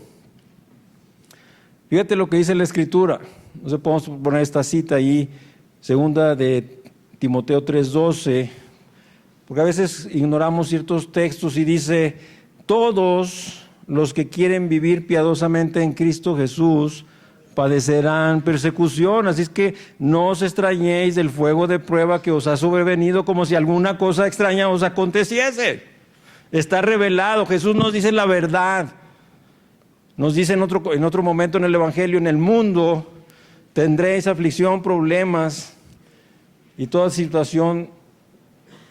Fíjate lo que dice la Escritura. No sé, podemos poner esta cita ahí, segunda de Timoteo 3:12, porque a veces ignoramos ciertos textos y dice: todos los que quieren vivir piadosamente en Cristo Jesús padecerán persecución. Así es que no os extrañéis del fuego de prueba que os ha sobrevenido como si alguna cosa extraña os aconteciese. Está revelado, Jesús nos dice la verdad. Nos dice en otro momento en el Evangelio: en el mundo tendréis aflicción, problemas y toda situación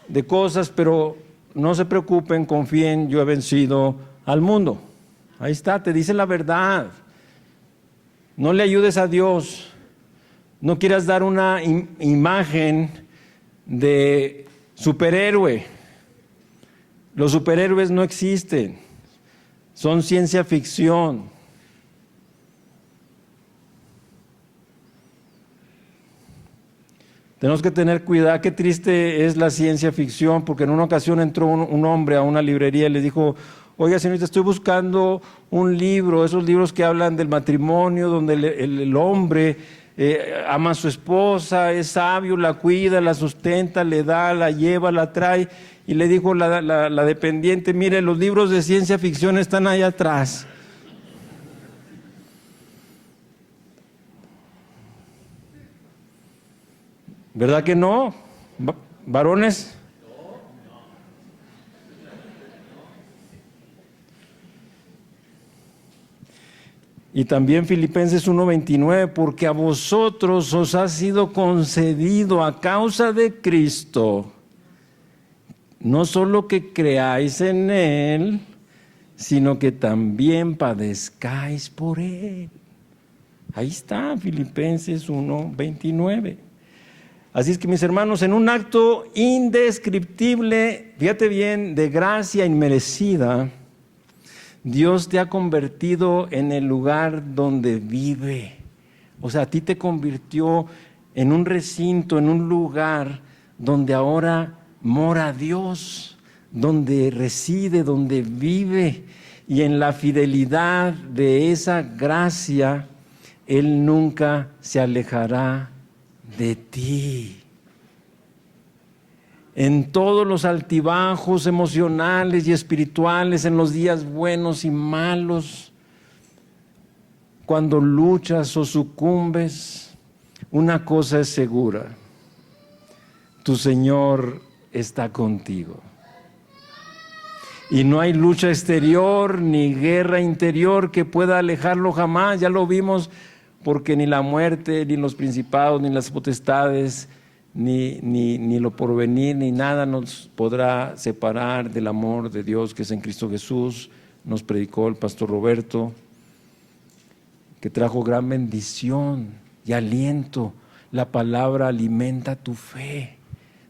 de cosas, pero no se preocupen, confíen, yo he vencido al mundo. Ahí está, te dice la verdad. No le ayudes a Dios. No quieras dar una imagen de superhéroe. Los superhéroes no existen. Son ciencia ficción. Tenemos que tener cuidado. Qué triste es la ciencia ficción, porque en una ocasión entró un hombre a una librería y le dijo: oiga, señorita, estoy buscando un libro, esos libros que hablan del matrimonio, donde el hombre ama a su esposa, es sabio, la cuida, la sustenta, le da, la lleva, la trae. Y le dijo la dependiente: mire, los libros de ciencia ficción están allá atrás. ¿Verdad que no? ¿Varones? Y también Filipenses 1:29, porque a vosotros os ha sido concedido a causa de Cristo, no solo que creáis en Él, sino que también padezcáis por Él. Ahí está, Filipenses 1:29. Así es que, mis hermanos, en un acto indescriptible, fíjate bien, de gracia inmerecida, Dios te ha convertido en el lugar donde vive. O sea, a ti te convirtió en un recinto, en un lugar donde ahora mora Dios, donde reside, donde vive. Y en la fidelidad de esa gracia, Él nunca se alejará de ti. En todos los altibajos emocionales y espirituales, en los días buenos y malos, cuando luchas o sucumbes, una cosa es segura: tu Señor está contigo. Y no hay lucha exterior ni guerra interior que pueda alejarlo jamás. Ya lo vimos, porque ni la muerte, ni los principados, ni las potestades, ni lo porvenir, ni nada nos podrá separar del amor de Dios que es en Cristo Jesús. Nos predicó el pastor Roberto. que trajo gran bendición y aliento. La palabra alimenta tu fe,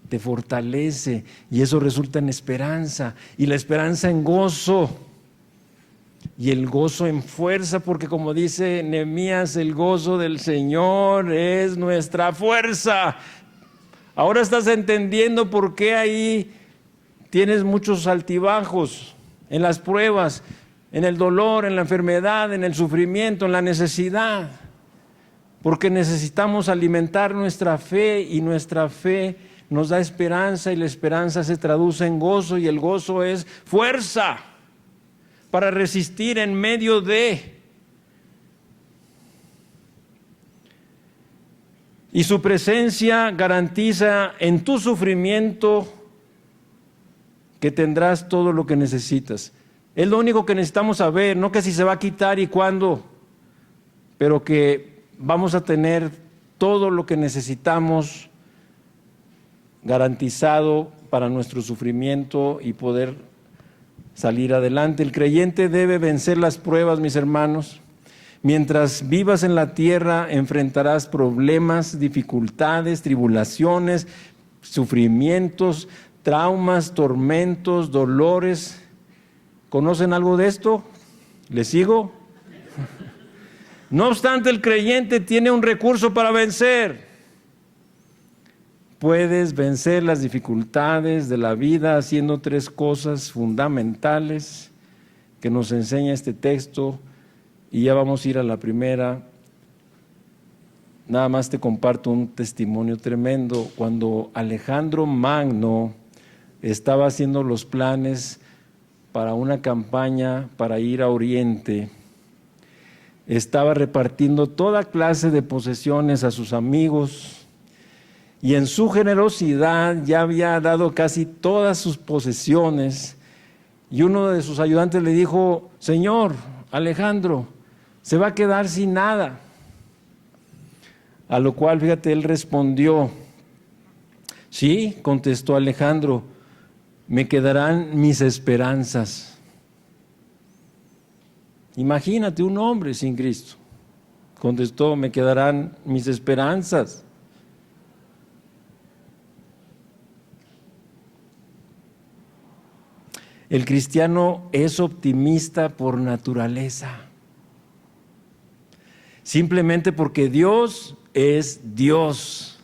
te fortalece y eso resulta en esperanza, y la esperanza en gozo, y el gozo en fuerza, porque como dice Nehemías, el gozo del Señor es nuestra fuerza. Ahora estás entendiendo por qué ahí tienes muchos altibajos, en las pruebas, en el dolor, en la enfermedad, en el sufrimiento, en la necesidad. Porque necesitamos alimentar nuestra fe, y nuestra fe nos da esperanza, y la esperanza se traduce en gozo, y el gozo es fuerza para resistir en medio de. Y su presencia garantiza en tu sufrimiento que tendrás todo lo que necesitas. Es lo único que necesitamos saber, no que si se va a quitar y cuándo, pero que vamos a tener todo lo que necesitamos garantizado para nuestro sufrimiento y poder salir adelante. El creyente debe vencer las pruebas, mis hermanos. Mientras vivas en la tierra, enfrentarás problemas, dificultades, tribulaciones, sufrimientos, traumas, tormentos, dolores. ¿Conocen algo de esto? ¿Les sigo? No obstante, el creyente tiene un recurso para vencer. Puedes vencer las dificultades de la vida haciendo 3 cosas fundamentales que nos enseña este texto, y ya vamos a ir a la primera. Nada más te comparto un testimonio tremendo. Cuando Alejandro Magno estaba haciendo los planes para una campaña para ir a Oriente, estaba repartiendo toda clase de posesiones a sus amigos, y en su generosidad ya había dado casi todas sus posesiones, y uno de sus ayudantes le dijo: Señor, Alejandro se va a quedar sin nada. A lo cual, fíjate, él respondió: sí, contestó Alejandro, me quedarán mis esperanzas. Imagínate, un hombre sin Cristo. Contestó: me quedarán mis esperanzas. El cristiano es optimista por naturaleza, simplemente porque Dios es Dios.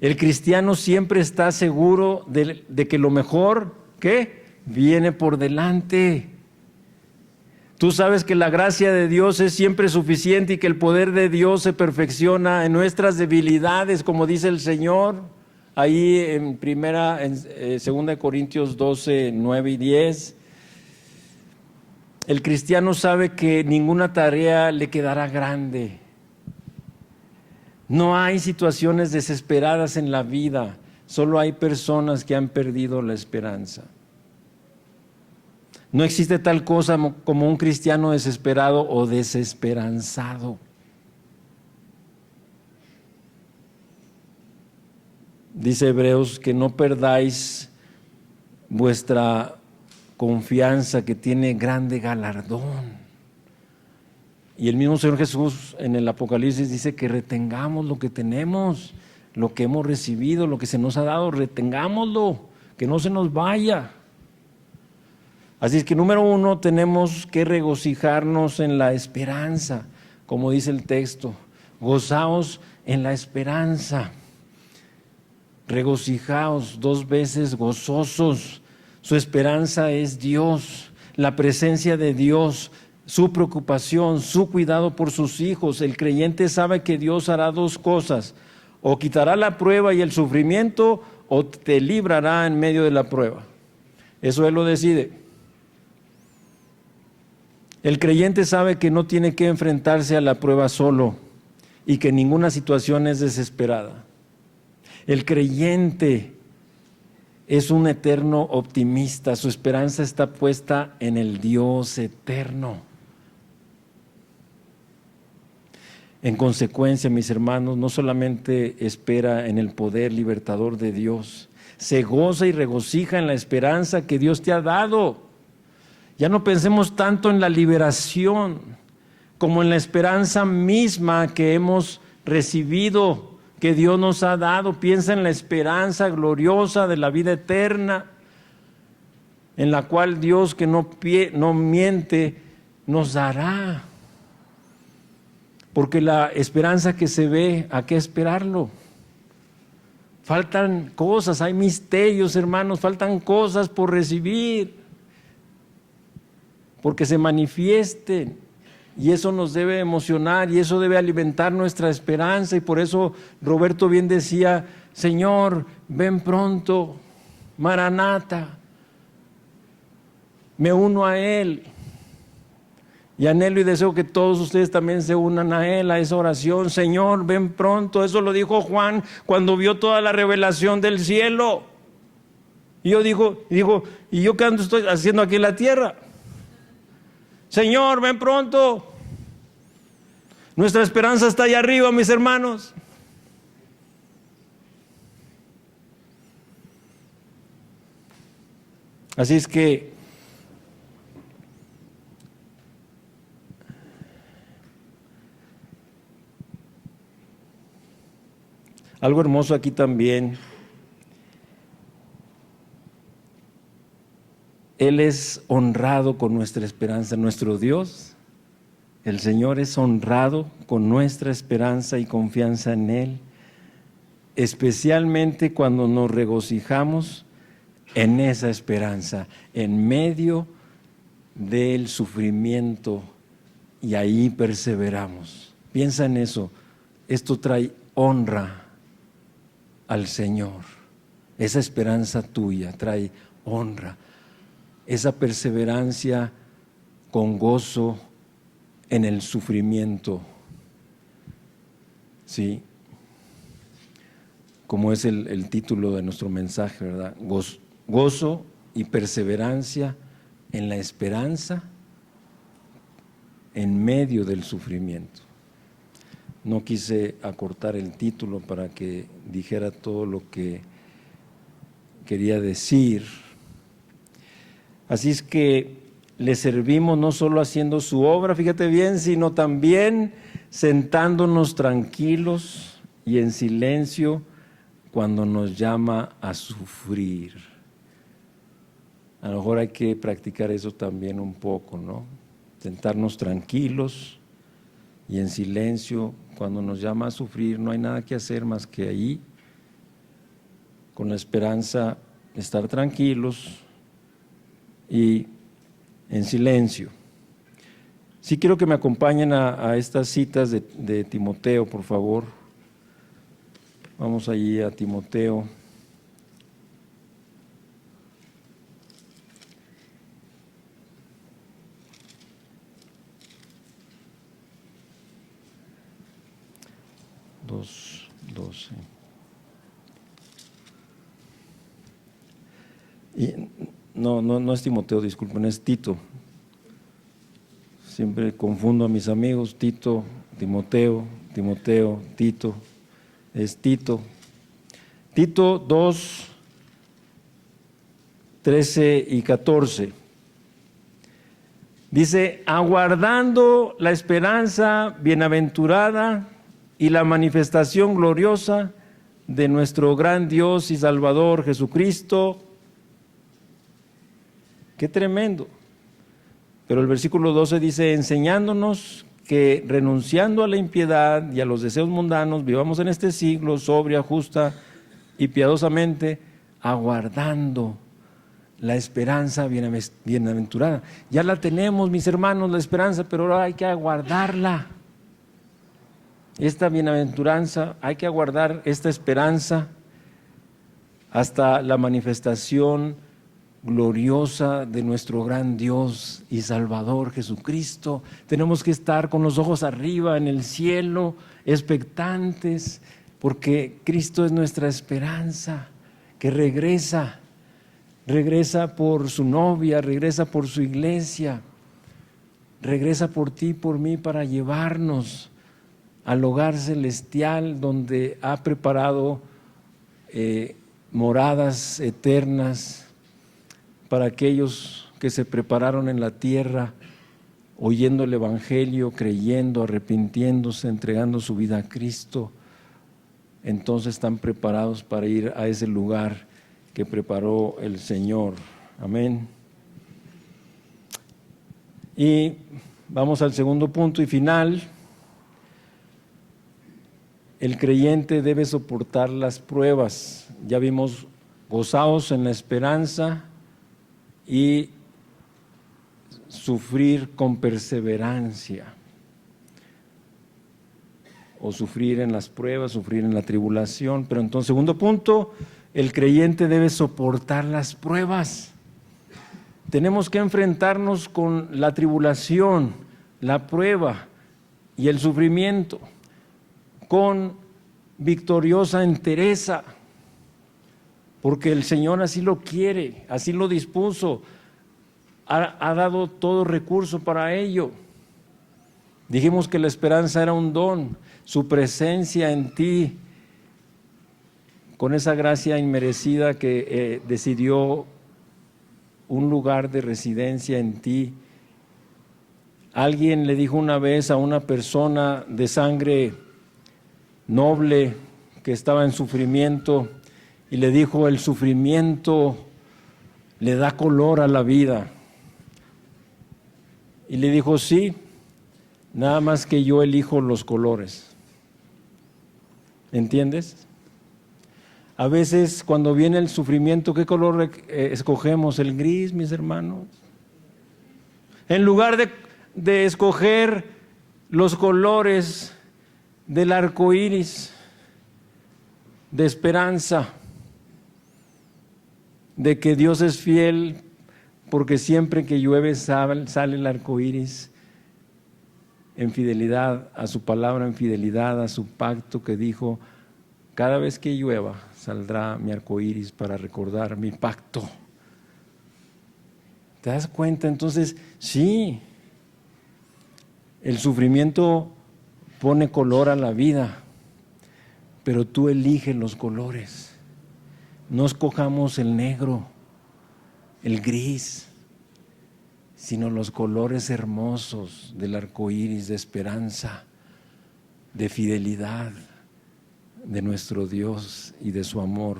El cristiano siempre está seguro de que lo mejor, ¿qué?, viene por delante. Tú sabes que la gracia de Dios es siempre suficiente y que el poder de Dios se perfecciona en nuestras debilidades, como dice el Señor ahí en 2 Corintios 12, 9 y 10. El cristiano sabe que ninguna tarea le quedará grande. No hay situaciones desesperadas en la vida, solo hay personas que han perdido la esperanza. No existe tal cosa como un cristiano desesperado o desesperanzado. Dice Hebreos que no perdáis vuestra confianza, que tiene grande galardón. Y el mismo Señor Jesús en el Apocalipsis dice que retengamos lo que tenemos, lo que hemos recibido, lo que se nos ha dado, retengámoslo, que no se nos vaya. Así es que, número 1, tenemos que regocijarnos en la esperanza, como dice el texto: gozaos en la esperanza. Regocijaos, 2 veces gozosos. Su esperanza es Dios, la presencia de Dios, su preocupación, su cuidado por sus hijos. El creyente sabe que Dios hará 2 cosas: o quitará la prueba y el sufrimiento, o te librará en medio de la prueba. Eso Él lo decide. El creyente sabe que no tiene que enfrentarse a la prueba solo y que ninguna situación es desesperada. El creyente es un eterno optimista, su esperanza está puesta en el Dios eterno. En consecuencia, mis hermanos, no solamente espera en el poder libertador de Dios, se goza y regocija en la esperanza que Dios te ha dado. Ya no pensemos tanto en la liberación, como en la esperanza misma que hemos recibido, que Dios nos ha dado. Piensa en la esperanza gloriosa de la vida eterna, en la cual Dios, que no miente, nos dará. Porque la esperanza que se ve, ¿a qué esperarlo? Faltan cosas, hay misterios, hermanos, faltan cosas por recibir, porque se manifiesten. Y eso nos debe emocionar y eso debe alimentar nuestra esperanza. Y por eso Roberto bien decía: Señor, ven pronto, Maranata. Me uno a Él. Y anhelo y deseo que todos ustedes también se unan a Él, a esa oración. Señor, ven pronto. Eso lo dijo Juan cuando vio toda la revelación del cielo. Y yo digo, ¿y yo qué estoy haciendo aquí en la tierra? Señor, ven pronto. Nuestra esperanza está allá arriba, mis hermanos. Así es que algo hermoso aquí también. Él es honrado con nuestra esperanza. Nuestro Dios, el Señor, es honrado con nuestra esperanza y confianza en Él, especialmente cuando nos regocijamos en esa esperanza, en medio del sufrimiento, y ahí perseveramos. Piensa en eso. Esto trae honra al Señor. Esa esperanza tuya trae honra. Esa perseverancia con gozo en el sufrimiento, ¿sí? Como es el título de nuestro mensaje, ¿verdad? Gozo y perseverancia en la esperanza en medio del sufrimiento. No quise acortar el título para que dijera todo lo que quería decir. Así es que le servimos no solo haciendo su obra, fíjate bien, sino también sentándonos tranquilos y en silencio cuando nos llama a sufrir. A lo mejor hay que practicar eso también un poco, ¿no? Sentarnos tranquilos y en silencio cuando nos llama a sufrir. No hay nada que hacer más que ahí, con la esperanza de estar tranquilos y en silencio. Sí quiero que me acompañen a estas citas de Timoteo, por favor. Vamos allí a Timoteo. Dos, 12. Y no es Timoteo, disculpen, es Tito. Siempre confundo a mis amigos, Tito, Timoteo, Tito. Es Tito. Tito 2, 13 y 14. Dice: aguardando la esperanza bienaventurada y la manifestación gloriosa de nuestro gran Dios y Salvador Jesucristo. Qué tremendo. Pero el versículo 12 dice: enseñándonos que renunciando a la impiedad y a los deseos mundanos, vivamos en este siglo sobria, justa y piadosamente, aguardando la esperanza bienaventurada. Ya la tenemos, mis hermanos, la esperanza, pero ahora hay que aguardarla. Esta bienaventuranza, hay que aguardar esta esperanza hasta la manifestación gloriosa de nuestro gran Dios y Salvador Jesucristo. Tenemos que estar con los ojos arriba en el cielo, expectantes, porque Cristo es nuestra esperanza, que regresa por su novia, regresa por su iglesia, regresa por ti y por mí para llevarnos al hogar celestial donde ha preparado moradas eternas para aquellos que se prepararon en la tierra oyendo el Evangelio, creyendo, arrepintiéndose, entregando su vida a Cristo, entonces están preparados para ir a ese lugar que preparó el Señor. Amén. Y vamos al segundo punto y final. El creyente debe soportar las pruebas. Ya vimos, gozaos en la esperanza y sufrir con perseverancia. O sufrir en las pruebas, sufrir en la tribulación. Pero entonces, segundo punto, el creyente debe soportar las pruebas. Tenemos que enfrentarnos con la tribulación, la prueba y el sufrimiento con victoriosa entereza, porque el Señor así lo quiere, así lo dispuso, ha dado todo recurso para ello. Dijimos que la esperanza era un don, su presencia en ti, con esa gracia inmerecida que decidió un lugar de residencia en ti. Alguien le dijo una vez a una persona de sangre noble que estaba en sufrimiento y le dijo: el sufrimiento le da color a la vida. Y le dijo: sí, nada más que yo elijo los colores. ¿Entiendes? A veces cuando viene el sufrimiento, ¿qué color escogemos? El gris, mis hermanos. En lugar de escoger los colores del arco iris, de esperanza, de que Dios es fiel, porque siempre que llueve sale el arco iris, en fidelidad a su palabra, en fidelidad a su pacto que dijo: cada vez que llueva saldrá mi arco iris para recordar mi pacto. ¿Te das cuenta? Entonces, sí, el sufrimiento pone color a la vida, pero tú eliges los colores. No escojamos el negro, el gris, sino los colores hermosos del arco iris de esperanza, de fidelidad de nuestro Dios y de su amor.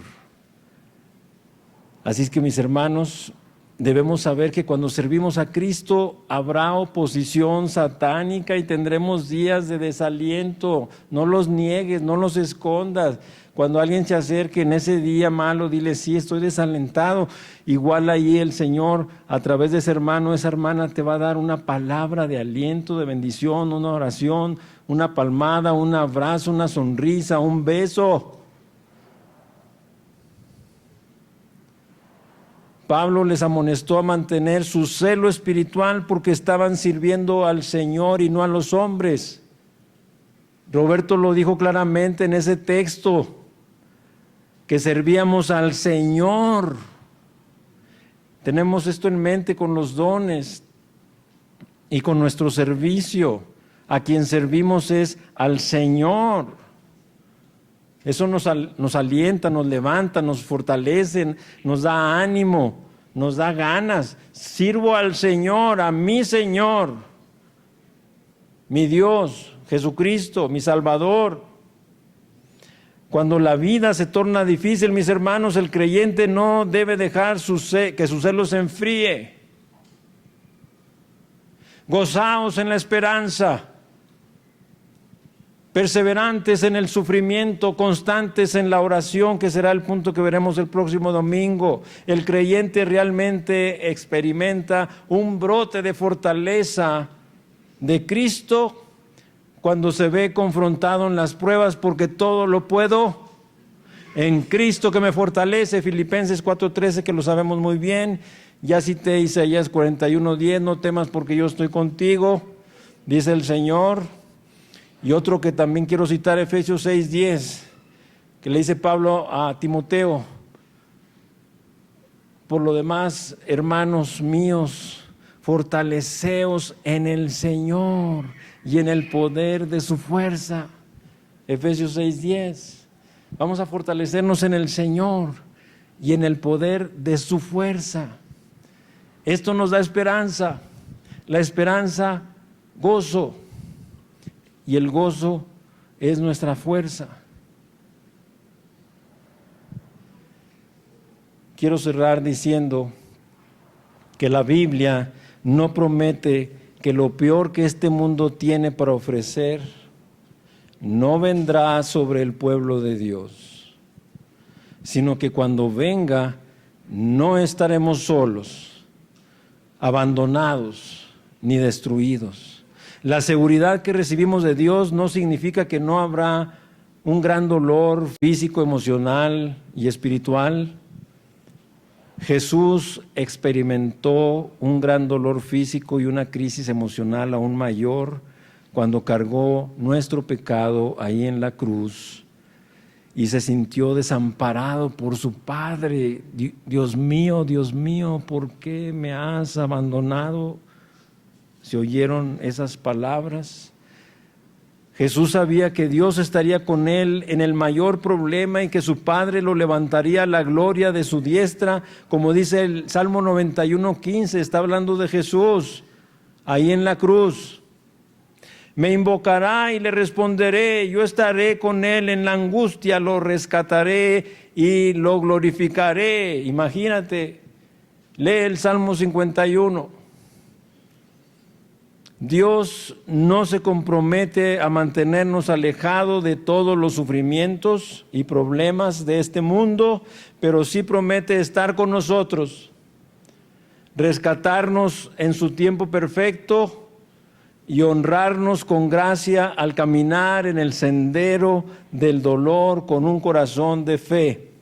Así es que, mis hermanos, debemos saber que cuando servimos a Cristo habrá oposición satánica y tendremos días de desaliento. No los niegues, no los escondas. Cuando alguien se acerque en ese día malo, dile: sí, estoy desalentado. Igual ahí el Señor, a través de ese hermano, esa hermana, te va a dar una palabra de aliento, de bendición, una oración, una palmada, un abrazo, una sonrisa, un beso. Pablo les amonestó a mantener su celo espiritual porque estaban sirviendo al Señor y no a los hombres. Roberto lo dijo claramente en ese texto, que servíamos al Señor. Tenemos esto en mente con los dones y con nuestro servicio. A quien servimos es al Señor. Eso nos alienta, nos levanta, nos fortalece, nos da ánimo, nos da ganas. Sirvo al Señor, a mi Señor, mi Dios, Jesucristo, mi Salvador. Cuando la vida se torna difícil, mis hermanos, el creyente no debe dejar que su celo se enfríe. Gozaos en la esperanza, perseverantes en el sufrimiento, constantes en la oración, que será el punto que veremos el próximo domingo. El creyente realmente experimenta un brote de fortaleza de Cristo cuando se ve confrontado en las pruebas, porque todo lo puedo en Cristo que me fortalece. Filipenses 4:13, que lo sabemos muy bien. Ya cité Isaías 41:10, no temas porque yo estoy contigo, dice el Señor. Y otro que también quiero citar, Efesios 6:10, que le dice Pablo a Timoteo: por lo demás, hermanos míos, fortaleceos en el Señor y en el poder de su fuerza. Efesios 6:10. Vamos a fortalecernos en el Señor y en el poder de su fuerza. Esto nos da esperanza. la esperanza, gozo. Y el gozo es nuestra fuerza. Quiero cerrar diciendo que la Biblia no promete que lo peor que este mundo tiene para ofrecer no vendrá sobre el pueblo de Dios, sino que cuando venga no estaremos solos, abandonados ni destruidos. La seguridad que recibimos de Dios no significa que no habrá un gran dolor físico, emocional y espiritual. Jesús experimentó un gran dolor físico y una crisis emocional aún mayor cuando cargó nuestro pecado ahí en la cruz y se sintió desamparado por su Padre. Dios mío, ¿por qué me has abandonado? ¿Se oyeron esas palabras? Jesús sabía que Dios estaría con él en el mayor problema y que su Padre lo levantaría a la gloria de su diestra, como dice el Salmo 91:15, está hablando de Jesús ahí en la cruz. Me invocará y le responderé, yo estaré con él en la angustia, lo rescataré y lo glorificaré. Imagínate, lee el Salmo 51. Dios no se compromete a mantenernos alejados de todos los sufrimientos y problemas de este mundo, pero sí promete estar con nosotros, rescatarnos en su tiempo perfecto y honrarnos con gracia al caminar en el sendero del dolor con un corazón de fe.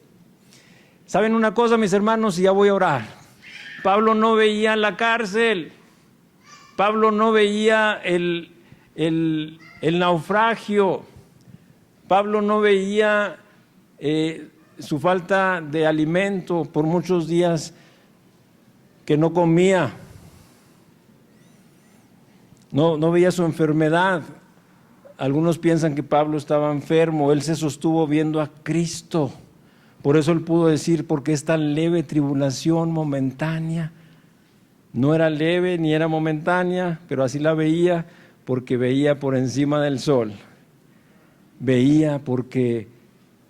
¿Saben una cosa, mis hermanos? Y ya voy a orar. Pablo no veía la cárcel. Pablo no veía el naufragio. Pablo no veía su falta de alimento por muchos días que no comía. No veía su enfermedad. Algunos piensan que Pablo estaba enfermo. Él se sostuvo viendo a Cristo. Por eso él pudo decir, porque esta leve tribulación momentánea, no era leve ni era momentánea, pero así la veía porque veía por encima del sol. Veía porque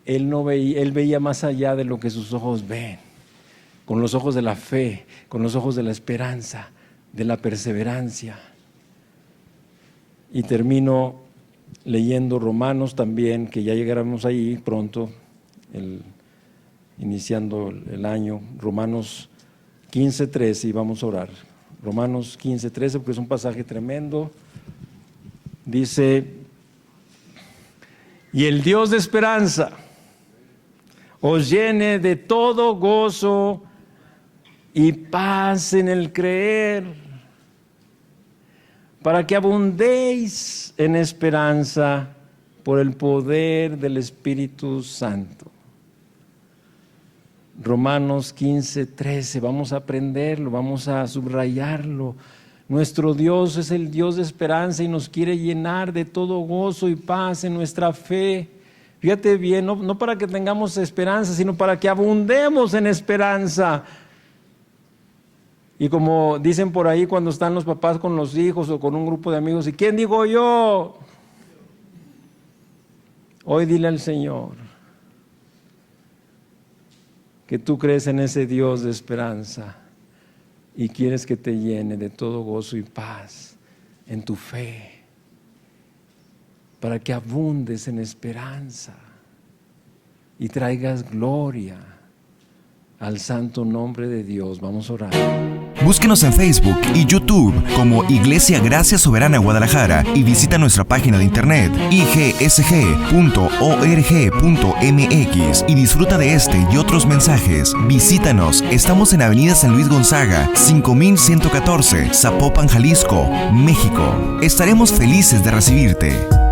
él veía más allá de lo que sus ojos ven, con los ojos de la fe, con los ojos de la esperanza, de la perseverancia. Y termino leyendo Romanos también, que ya llegaremos ahí pronto, iniciando el año, Romanos 15:13, y vamos a orar. Romanos 15:13, porque es un pasaje tremendo. Dice, y el Dios de esperanza os llene de todo gozo y paz en el creer, para que abundéis en esperanza por el poder del Espíritu Santo. Romanos 15:13, vamos a aprenderlo, vamos a subrayarlo. Nuestro Dios es el Dios de esperanza y nos quiere llenar de todo gozo y paz en nuestra fe. Fíjate bien, no para que tengamos esperanza, sino para que abundemos en esperanza. Y como dicen por ahí cuando están los papás con los hijos o con un grupo de amigos, ¿y quién digo yo? Hoy dile al Señor que tú crees en ese Dios de esperanza y quieres que te llene de todo gozo y paz en tu fe, para que abundes en esperanza y traigas gloria al santo nombre de Dios. Vamos a orar. Búsquenos en Facebook y YouTube como Iglesia Gracia Soberana Guadalajara y visita nuestra página de internet igsg.org.mx y disfruta de este y otros mensajes. Visítanos, estamos en Avenida San Luis Gonzaga, 5114, Zapopan, Jalisco, México. Estaremos felices de recibirte.